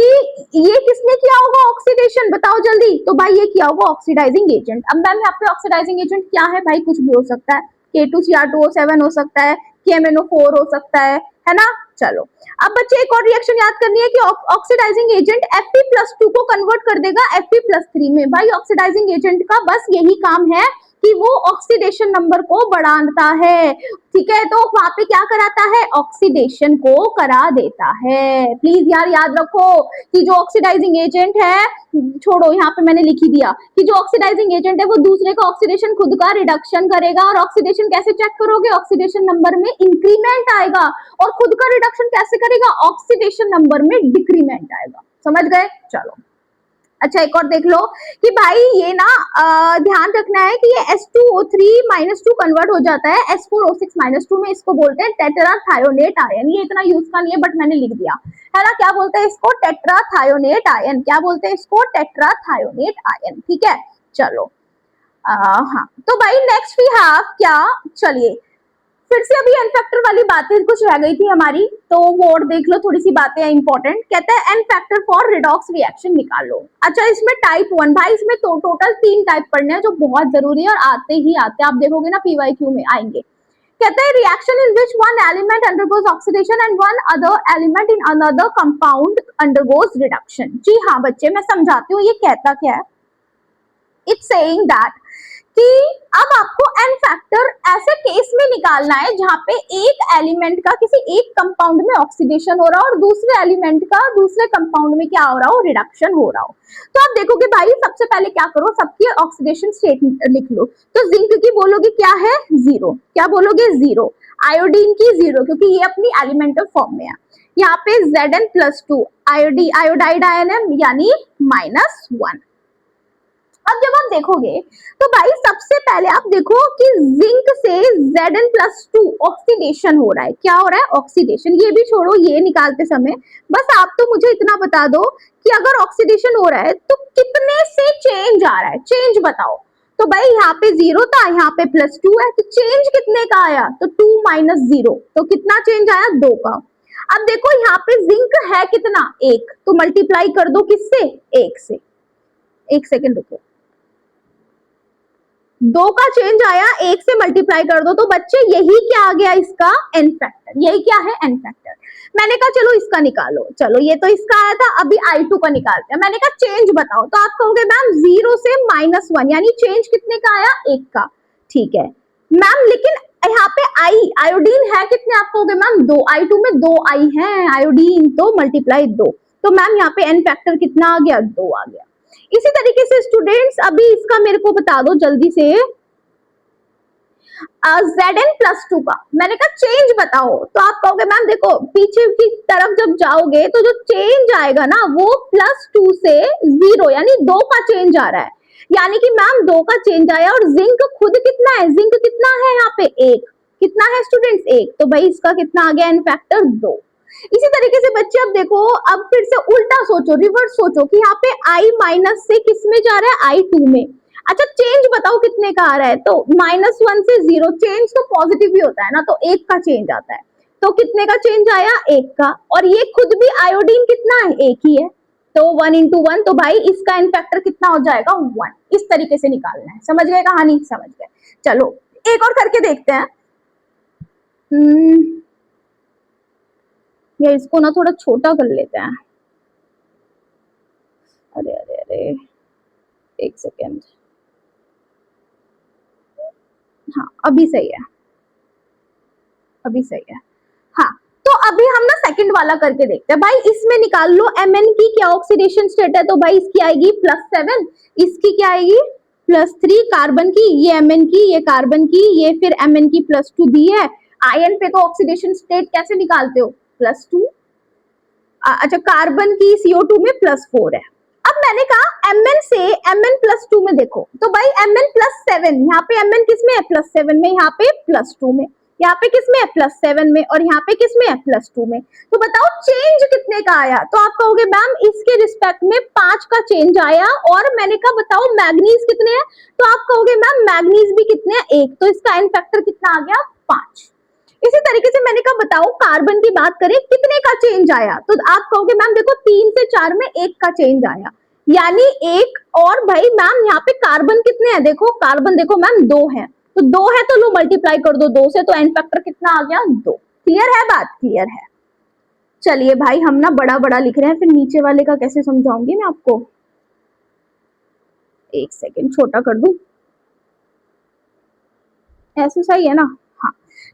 ये किसने किया होगा ऑक्सीडेशन? बताओ जल्दी। तो भाई ये किया होगा ऑक्सीडाइजिंग एजेंट। अब मैम यहाँ पे ऑक्सीडाइजिंग एजेंट क्या है? भाई कुछ भी हो सकता है, K2Cr2O7 हो सकता है, KMnO4 हो सकता है ना? चलो अब बच्चे एक और रिएक्शन याद करनी है कि ऑक्सीडाइजिंग एजेंट Fe+2 को कन्वर्ट कर देगा Fe+3 में। भाई ऑक्सीडाइजिंग एजेंट का बस यही काम है कि वो ऑक्सीडेशन नंबर को बढ़ाता है। ठीक है, तो वहां पे क्या कराता है? ऑक्सीडेशन को करा देता है। प्लीज यार याद रखो कि जो ऑक्सीडाइजिंग एजेंट है, छोड़ो यहाँ पे मैंने लिख ही दिया कि जो ऑक्सीडाइजिंग एजेंट है वो दूसरे का ऑक्सीडेशन खुद का रिडक्शन करेगा। और ऑक्सीडेशन कैसे चेक करोगे? ऑक्सीडेशन नंबर में इंक्रीमेंट आएगा। और खुद का रिडक्शन कैसे करेगा? ऑक्सीडेशन नंबर में डिक्रीमेंट आएगा। समझ गए? चलो अच्छा एक और देख लो कि भाई ये ना ध्यान रखना है कि ये H2O3-2 कन्वर्ट हो जाता है S4O6-2 में। इसको बोलते हैं टेट्राथायोनेट आयन। ये इतना यूज का नहीं है बट मैंने लिख दिया है ना। क्या बोलते हैं इसको? Tetrathionate ion. क्या बोलते हैं इसको? Tetrathionate ion. ठीक है चलो हाँ तो भाई नेक्स्ट वी हैव क्या? चलिए फिर से अभी एन फैक्टर वाली बातें कुछ रह गई थी हमारी, तो वो और देख लो, थोड़ी सी बातें हैं इंपॉर्टेंट। कहता है n factor for redox reaction निकालो। अच्छा इसमें टाइप 1, भाई इसमें तो टोटल 3 टाइप पढ़ने हैं जो बहुत जरूरी है और आते ही आते हैं, आप देखोगे ना PYQ में आएंगे। कहता है reaction in which one element undergoes oxidation and one other element in another compound undergoes reduction. जी हाँ बच्चे मैं समझाती हूँ ये कहता क्या है। इट्स सेइंग दैट कि अब आपको एन फैक्टर ऐसे केस में निकालना है जहां पे एक एलिमेंट का किसी एक कंपाउंड में ऑक्सीडेशन हो रहा हो और दूसरे एलिमेंट का दूसरे कंपाउंड में क्या हो रहा हो, रिडक्शन हो रहा हो। तो आप देखोगे भाई सबसे पहले क्या करो, सबकी ऑक्सीडेशन स्टेट लिख लो। तो जिंक की बोलोगे क्या है, जीरो। क्या बोलोगे, जीरो। आयोडीन की जीरो, क्योंकि ये अपनी एलिमेंटल फॉर्म में है। यहाँ पे Zn+2 आयोडाइड आयन है, यानी -1। अब जब आप देखोगे तो भाई सबसे पहले आप देखो कि जिंक से Zn+2 ऑक्सीडेशन हो रहा है। क्या हो रहा है, ऑक्सीडेशन। ये भी छोड़ो, ये निकालते समय बस आप तो मुझे इतना बता दो कि अगर ऑक्सीडेशन हो रहा है तो कितने से चेंज आ रहा है, चेंज बताओ। तो भाई यहाँ पे 0 था, यहाँ पे +2 है, तो चेंज कितने का आया, तो 2 - 0, तो कितना चेंज आया, 2 का। अब देखो यहाँ पे जिंक है कितना, 1, तो मल्टीप्लाई कर दो किससे, 1 से। 1 सेकेंड रुको, 2 का चेंज आया, 1 से मल्टीप्लाई कर दो, तो बच्चे यही क्या आ गया, इसका एन फैक्टर। यही क्या है, एन फैक्टर। मैंने कहा चलो इसका निकालो, चलो ये तो इसका आया था, अभी I2 का निकालते हैं। मैंने कहा चेंज बताओ, तो आप कहोगे मैम 0 से -1, यानी चेंज कितने का आया, 1 का। ठीक है मैम, लेकिन यहाँ पे आई आयोडीन है कितने, आप कहोगे मैम 2, I2 में 2 आई है आयोडीन, तो मल्टीप्लाई 2। तो मैम यहाँ पे एन फैक्टर कितना आ गया, 2 आ गया। इसी तरीके से स्टूडेंट्स अभी इसका मेरे को बता दो जल्दी से, Zn+2 का मैंने कहा चेंज बताओ, तो आप कहोगे मैम देखो पीछे की तरफ जब जाओगे तो जो चेंज आएगा ना वो +2 से 0, यानी 2 का चेंज आ रहा है। यानी कि मैम 2 का चेंज आया, और जिंक खुद कितना है, जिंक कितना है यहाँ पे, 1। कितना है स्टूडेंट्स, 1, तो भाई इसका कितना आ गया, एन फैक्टर 2। इसी तरीके से बच्चे अब देखो, अब फिर से उल्टा सोचो, रिवर्स सोचो कि यहाँ पे I- से किस में जा रहा है, I2 में। अच्छा चेंज बताओ कितने का आ रहा है, तो -1 से 0, चेंज तो पॉजिटिव ही होता है ना, तो 1 का चेंज आता है। तो कितने का चेंज आया, 1 का। और ये खुद भी आयोडीन कितना है, 1 ही है, तो 1 × 1, तो भाई इसका इन फैक्टर कितना हो जाएगा, 1। इस तरीके से निकालना है। समझ गए कहानी, समझ गए। चलो एक और करके देखते हैं। या इसको ना थोड़ा छोटा कर लेते हैं। अरे अरे अरे, एक सेकेंड। हाँ अभी सही है, अभी सही है। हाँ तो अभी हम ना सेकंड वाला करके देखते हैं। भाई इसमें निकाल लो Mn की क्या ऑक्सीडेशन स्टेट है, तो भाई इसकी आएगी +7, इसकी क्या आएगी +3, कार्बन की, ये Mn की, ये कार्बन की, ये फिर Mn की +2 दी है। आयन पे तो ऑक्सीडेशन स्टेट कैसे निकालते हो, +2। अच्छा कार्बन की CO2 में +4 है। अब मैंने कहा Mn से Mn+2 में देखो, तो भाई Mn+7, यहाँ पे Mn किस में है, +7 में, यहाँ पे +2 में, यहाँ पे किस में है, +7 में, और यहाँ पे किस में है, +2 में। तो बताओ चेंज कितने का आया, तो आप कहोगे मैम इसके रिस्पेक्ट में 5 का चेंज आया। और मैंने कहा बताओ मैग्नीज कितने हैं, तो आप कहोगे मैम मैग्नीज भी कितने हैं, 1, तो इसका एन फैक्टर कितना आ गया, 5। इसी तरीके से मैंने कहा बताओ कार्बन की बात करें कितने का चेंज आया, तो आप कहोगे मैम देखो 3 से 4 में 1 का चेंज आया, यानी 1। और भाई मैम यहाँ पे कार्बन कितने हैं, देखो कार्बन देखो मैम 2 है, तो 2 है तो लो मल्टीप्लाई कर दो 2 से, तो एन फैक्टर कितना आ गया, 2। क्लियर है बात, क्लियर है। चलिए भाई हम ना बड़ा बड़ा लिख रहे हैं, फिर नीचे वाले का कैसे समझाऊंगी मैं आपको, एक सेकेंड छोटा कर दूं, ऐसा सही है ना। हाँ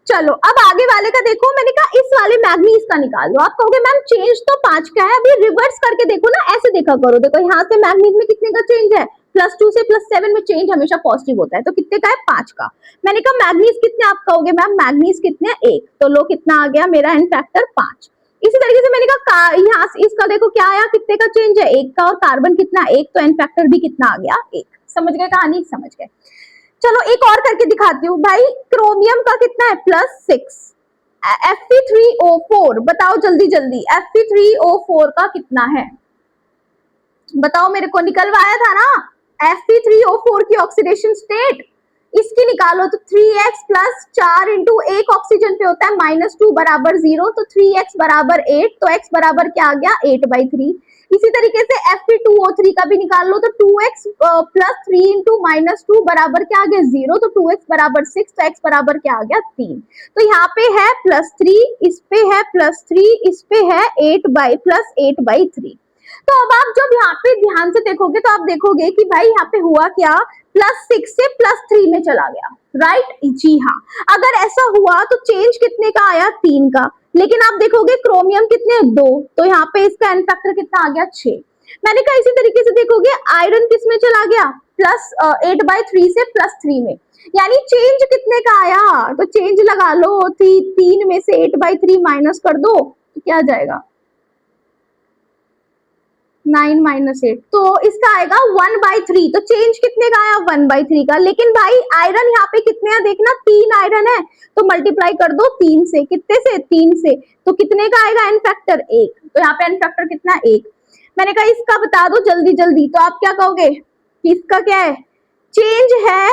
चलो अब आगे वाले का देखो, मैंने कहा इस वाले मैग्नीज का निकाल लो। आप कहोगे मैम चेंज तो 5 का है, अभी रिवर्स करके देखो ना, ऐसे देखा करो, देखो यहाँ से मैग्नीज में कितने का चेंज है, +2 से +7 में चेंज हमेशा पॉजिटिव होता है, तो कितने का है, 5 का। मैंने कहा मैग्नीज कितने, आप कहोगे मैम मैग्नीज कितने, 1, तो लो कितना आ गया मेरा एन फैक्टर 5। इसी तरीके से मैंने कहा यहाँ इसका देखो क्या आया, कितने का चेंज है, 1 का, और कार्बन कितना 1, तो एन फैक्टर भी कितना आ गया, 1। समझ गए कहानी, समझ गए। चलो एक और करके दिखाती हूँ भाई, क्रोमियम का कितना है, +6, Fe3O4, बताओ जल्दी जल्दी Fe3O4 का कितना है, बताओ मेरे को, निकलवाया था ना Fe3O4 की ऑक्सीडेशन स्टेट, इसकी निकालो, तो 3x + 4 × 1 ऑक्सीजन पे होता है -2 बराबर 0, तो 3x बराबर 8, तो x बराबर क्या आ गया, 8/3। इसी तरीके से Fe2O3 का भी निकाल लो, तो 2x + 3 × -2 बराबर क्या आ गया, 0, तो 2x बराबर 6, तो x बराबर क्या आ गया, 3। तो यहाँ पे है +3, इस पे है +3, इस पे है 8/3। तो अब आप जब यहाँ पे ध्यान से देखोगे तो आप देखोगे कि भाई यहाँ पे हुआ क्या, +6 से +3 में चला गया, राइट? जी हाँ। अगर ऐसा हुआ तो चेंज कितने का आया, 3 का। लेकिन आप देखोगे क्रोमियम कितने, 2, तो यहाँ पे इसका एन फैक्टर कितना आ गया, 6। मैंने कहा इसी तरीके से देखोगे आयरन किस में चला गया, +8/3 से +3 में, यानी चेंज कितने का आया, तो चेंज लगा लो, 3 में से 8/3 माइनस कर दो तो क्या जाएगा, 9 - 8, तो इसका आएगा 1/3। तो चेंज कितने का आया, 1/3 का। लेकिन भाई आयरन यहाँ पे कितने हैं देखना, 3 आयरन है, तो मल्टीप्लाई कर दो 3 से, कितने से, 3 से, तो कितने का आएगा एन फैक्टर, 1। तो यहाँ पे एन फैक्टर कितना, 1। मैंने कहा इसका बता दो जल्दी जल्दी, तो आप क्या कहोगे कि इसका क्या है, चेंज है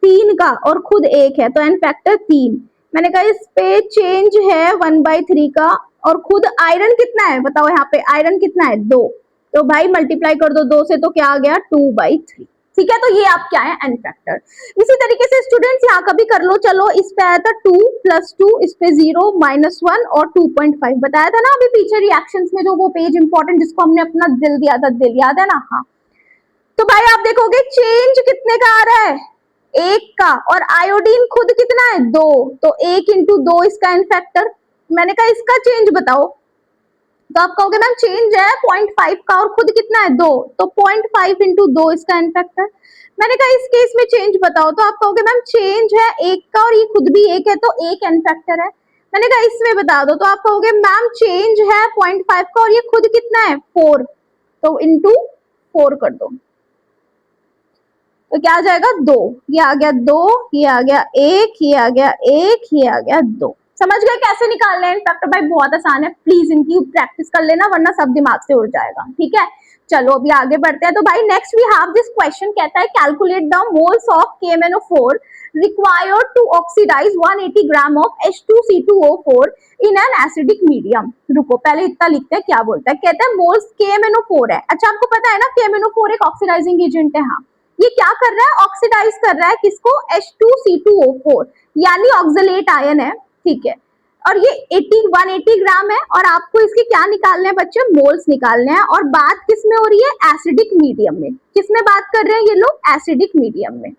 3 का और खुद 1 है, तो एन फैक्टर 3। मैंने कहा इस पे चेंज है 1/3 का और खुद आयरन कितना है बताओ, यहाँ पे आयरन कितना है, 2, तो भाई मल्टीप्लाई कर दो 2 से, तो क्या आ गया, 2/3। ठीक है, तो ये आप क्या है, एन फैक्टर। इसी तरीके से स्टूडेंट्स यहाँ का भी कर लो, चलो इस पे आया था 2 + 2, इस पे 0 -1 और 2.5 बताया था ना अभी पीछे रिएक्शंस में, जो वो पेज इंपॉर्टेंट जिसको हमने अपना दिल दिया था, दिल याद है ना, हाँ। तो भाई आप देखोगे चेंज कितने का आ रहा है, 1 का, और आयोडीन खुद कितना है, 2, तो 1 × 2 इसका एन फैक्टर। मैंने कहा इसका चेंज बताओ, तो आप कहोगे मैम चेंज है 0.5 का और खुद कितना है, 2, तो 0.5 × 2 इसका एन फैक्टर। मैंने कहा इस केस में चेंज बताओ, तो आप कहोगे मैम चेंज है 1 का और ये खुद भी 1 है, तो 1 एन फैक्टर है। मैंने कहा इसमें बता दो, तो आप कहोगे मैम चेंज है 0.5 का और ये खुद कितना है, 4, तो × 4 कर दो, तो क्या आ जाएगा, 2, ये आ गया 2, ये आ गया 1, ये आ गया 1, ये आ गया 2। समझ गए कैसे निकालना है फैक्टर, भाई बहुत आसान है, प्लीज इनकी प्रैक्टिस कर लेना वरना सब दिमाग से उड़ जाएगा, ठीक है। चलो अभी आगे बढ़ते हैं, तो भाई next we have this question, कहता है calculate the moles of KMnO4 required to oxidize 180 gram of H2C2O4 in an acidic medium. रुको पहले इतना लिखते हैं क्या बोलता है, कहता है मोल्स KMnO4 है। अच्छा आपको पता है ना KMnO4 एक ऑक्सीडाइजिंग एजेंट है, हाँ। ये क्या कर रहा है, ऑक्सीडाइज कर रहा है किसको, H2C2O4, यानी ऑक्सलेट आयन है, ठीक है। और ये 180 ग्राम है और आपको इसके क्या निकालने हैं बच्चे, मोल्स निकालने हैं। और बात किस में हो रही है, एसिडिक मीडियम में। किस में बात कर रहे हैं ये लोग, एसिडिक मीडियम में।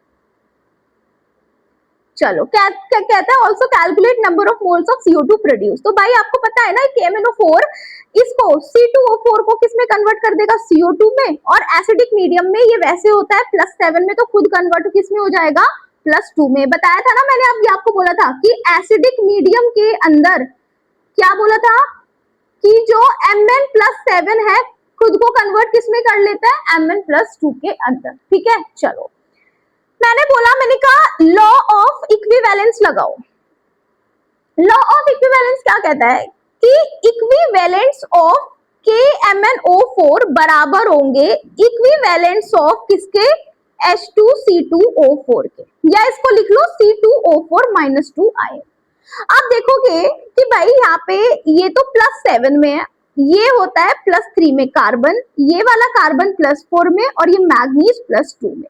चलो क्या कहता है, also calculate number of moles of CO2 produce. तो भाई आपको पता है ना KMnO4 इसको C2O4 को किस में कन्वर्ट कर देगा, CO2 में, और एसिडिक मीडियम में ये वैसे होता है +7 में, तो खुद कन्वर्ट किस में हो जाएगा, +2 में। बताया था ना मैंने, अभी आपको बोला था कि एसिडिक मीडियम के अंदर क्या बोला था कि जो Mn+7 है खुद को कन्वर्ट किस में कर लेता है, Mn+2 के अंदर, ठीक है। चलो मैंने बोला, मैंने कहा लॉ ऑफ इक्विवेलेंस लगाओ। लॉ ऑफ इक्विवेलेंस क्या कहता है कि इक्विवेलेंस ऑफ KMnO4 बराबर होंगे इक्विवेलेंस ऑफ किसके, H2C2O4 के, या इसको लिख लो C2O4 - 2 आयन। आप देखोगे कि भाई यहाँ पे ये तो +7 में है, ये होता है +3 में कार्बन, ये वाला कार्बन +4 में और ये मैग्नीज +2 में।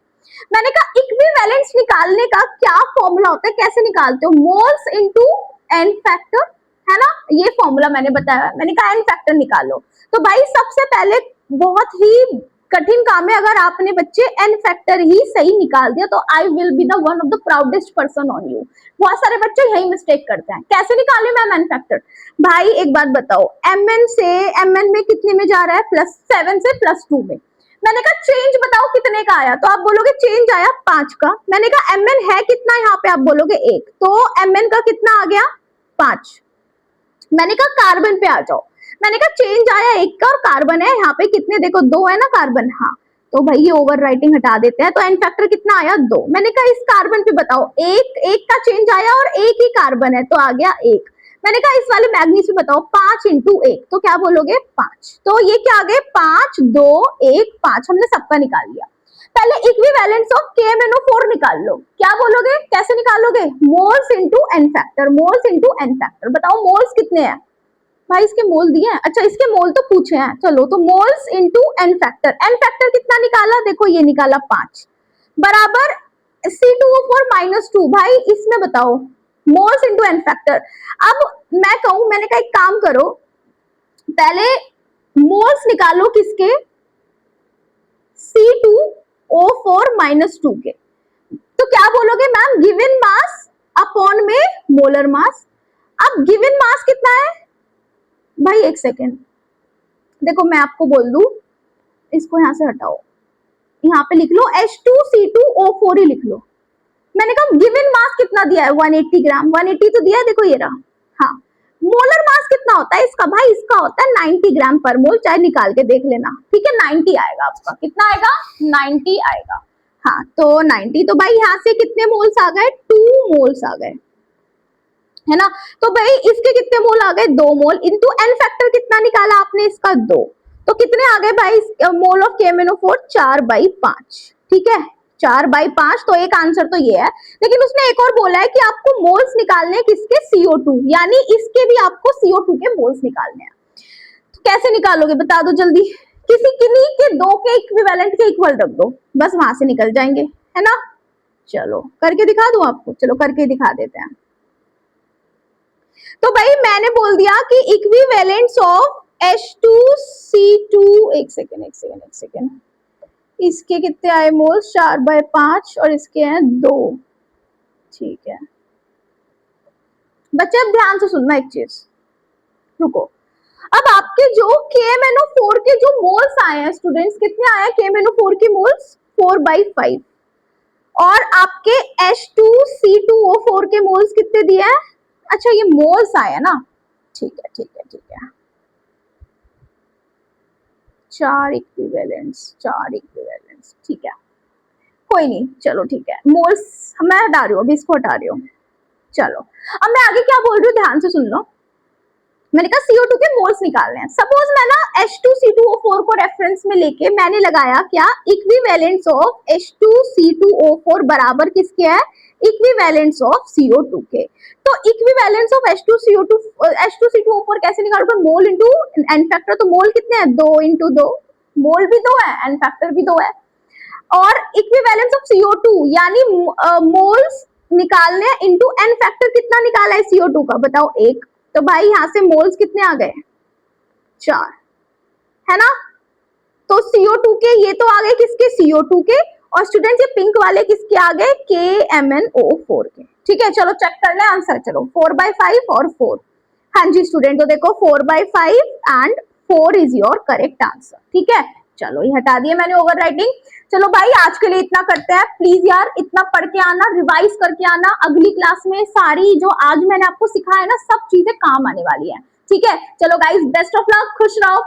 मैंने कहा इक्विवेलेंस निकालने का क्या फॉर्मूला होता है, कैसे निकालते हो, मोल्स इनटू एन फैक्टर, है ना, ये फॉर्मूला मैंने बताया। मैंने कहा एन फैक्टर निकालो, तो भाई सबसे पहले बहुत ही कठिन काम है, अगर आपने बच्चे एन फैक्टर ही सही निकाल दिया तो I will be the one of the proudest person on you. बहुत सारे बच्चे यही मिस्टेक करते हैं। कैसे निकाले मैम एन फैक्टर, भाई एक बात बताओ, Mn से Mn में कितने में जा रहा है, +7 से +2 में। मैंने कहा चेंज बताओ कितने का आया, तो आप बोलोगे चेंज आया 5 का। मैंने कहा Mn है कितना, यहाँ पे आप बोलोगे 1, तो Mn का कितना आ गया, 5। मैंने कहा कार्बन पे आ जाओ, मैंने कहा चेंज आया 1 का और कार्बन है यहाँ पे कितने, देखो 2 है ना कार्बन, हाँ, तो भाई ये ओवर राइटिंग हटा देते हैं, तो एन फैक्टर कितना आया, 2। मैंने कहा इस कार्बन पे बताओ, एक का चेंज आया और एक ही कार्बन है, तो आ गया 1। मैंने कहा इस वाले मैग्नीज पे बताओ 5 × 1, तो क्या बोलोगे 5, तो ये क्या आ गए 5, 2, 1, 5, हमने सबका निकाल लिया। पहले इक्विवेलेंस ऑफ KMnO4 निकाल लो, क्या बोलोगे, कैसे निकालोगे, moles into n factor, moles into n factor. बताओ मोल्स कितने हैं भाई, इसके मोल दिए हैं, अच्छा इसके मोल तो पूछे हैं, चलो तो moles into n factor, n factor कितना निकाला, देखो ये निकाला 5 बराबर C2O4 - 2। भाई इसमें बताओ मोल्स इनटू एन फैक्टर। अब मैं कहूं, मैंने कहा एक काम करो, पहले मोल्स निकालो किसके, C2O4 - 2 के। तो क्या बोलोगे मैम, गिवन मास अपॉन में मोलर मास। अब गिवन मास कितना है भाई, एक सेकेंड, देखो मैं आपको बोल दूं, इसको यहां से हटाओ, यहाँ पे लिख लो H2C2O4 ही लिख लो। मैंने कहा गिवन मास कितना दिया है, 180 ग्राम, 180 तो दिया है, देखो ये रहा। हाँ, मोलर मास कितना होता है इसका भाई, इसका होता है 90 ग्राम पर मोल, चाहे निकाल के देख लेना, ठीक है, 90 आएगा आपका, कितना आएगा, 90 आएगा। हाँ तो 90, तो भाई यहाँ से कितने मोल्स आ गए, 2 मोल्स आ गए, है ना। तो भाई इसके कितने मोल आ गए, 2 मोल, इनटू एन फैक्टर कितना निकाला आपने इसका, 2, तो कितने आ गए भाई मोल ऑफ KMnO4, 4/5, ठीक है, 4/5। तो एक आंसर तो ये है, लेकिन उसने एक और बोला है कि आपको मोल्स निकालने हैं किसके, CO2, यानी इसके भी आपको CO2 के मोल्स निकालने हैं। तो कैसे निकालोगे बता दो जल्दी, किसी किन्हीं के दो के इक्विवेलेंट के इक्वल रख दो, बस वहां से निकल जाएंगे, है ना। चलो करके दिखा दूं आपको, चलो करके दिखा देते हैं। तो भाई मैंने बोल दिया कि इक्विवेलेंट्स ऑफ H2C2, एक सेकेंड, इसके कितने आए मोल्स, 4/5 और इसके हैं 2, ठीक है। बच्चे अब ध्यान से सुनना एक चीज, रुको। अब आपके जो KMnO4 के जो मोल्स आए हैं स्टूडेंट्स, कितने आए हैं KMnO4 के मोल्स, 4/5, और आपके H2C2O4 के मोल्स कितने दिए हैं, अच्छा ये मोल्स आए हैं ना, ठीक है, 4 इक्विवेलेंट्स, ठीक है, कोई नहीं, चलो ठीक है, मोल्स मैं हटा रही हूँ, अभी इसको हटा रही हूँ। चलो अब मैं आगे क्या बोल रही हूँ, ध्यान से सुन लो। मैंने कहा CO2 के मोल्स निकालने हैं। सपोज मैं ना H2C2O4 को रेफरेंस में लेके मैंने लगाया क्या, इक्विवेलेंट्स ऑफ H2C2O4 बराबर किसके है, इक्विवेलेंट्स ऑफ CO2 के। तो इक्विवेलेंट्स ऑफ H2C2O4 कैसे निकालोगे, मोल इंटू एन फैक्टर, तो मोल कितने हैं, 2 × 2, मोल भी 2 है, एन फैक्टर भी 2 है। और इक्विवेलेंस ऑफ CO2 यानी मोल्स निकालने इंटू एन फैक्टर, कितना निकाला है CO2 का, बताओ 1, तो भाई यहाँ से मोल्स कितने आ गए, 4, है ना। तो CO2 के ये तो आ गए किसके, CO2 के, और स्टूडेंट्स ये पिंक वाले किसके आ गए, KMnO4 के, ठीक है। चलो चेक कर ले आंसर, चलो 4/5 और 4, हाँ जी स्टूडेंट, तो देखो 4/5 and 4 is your correct answer, ठीक है। चलो ये हटा दिए मैंने ओवर राइटिंग। चलो भाई आज के लिए इतना करते हैं, प्लीज यार इतना पढ़ के आना, रिवाइज करके आना, अगली क्लास में सारी जो आज मैंने आपको सिखाया है ना, सब चीजें काम आने वाली है, ठीक है। चलो गाइस, बेस्ट ऑफ लक, खुश रहो।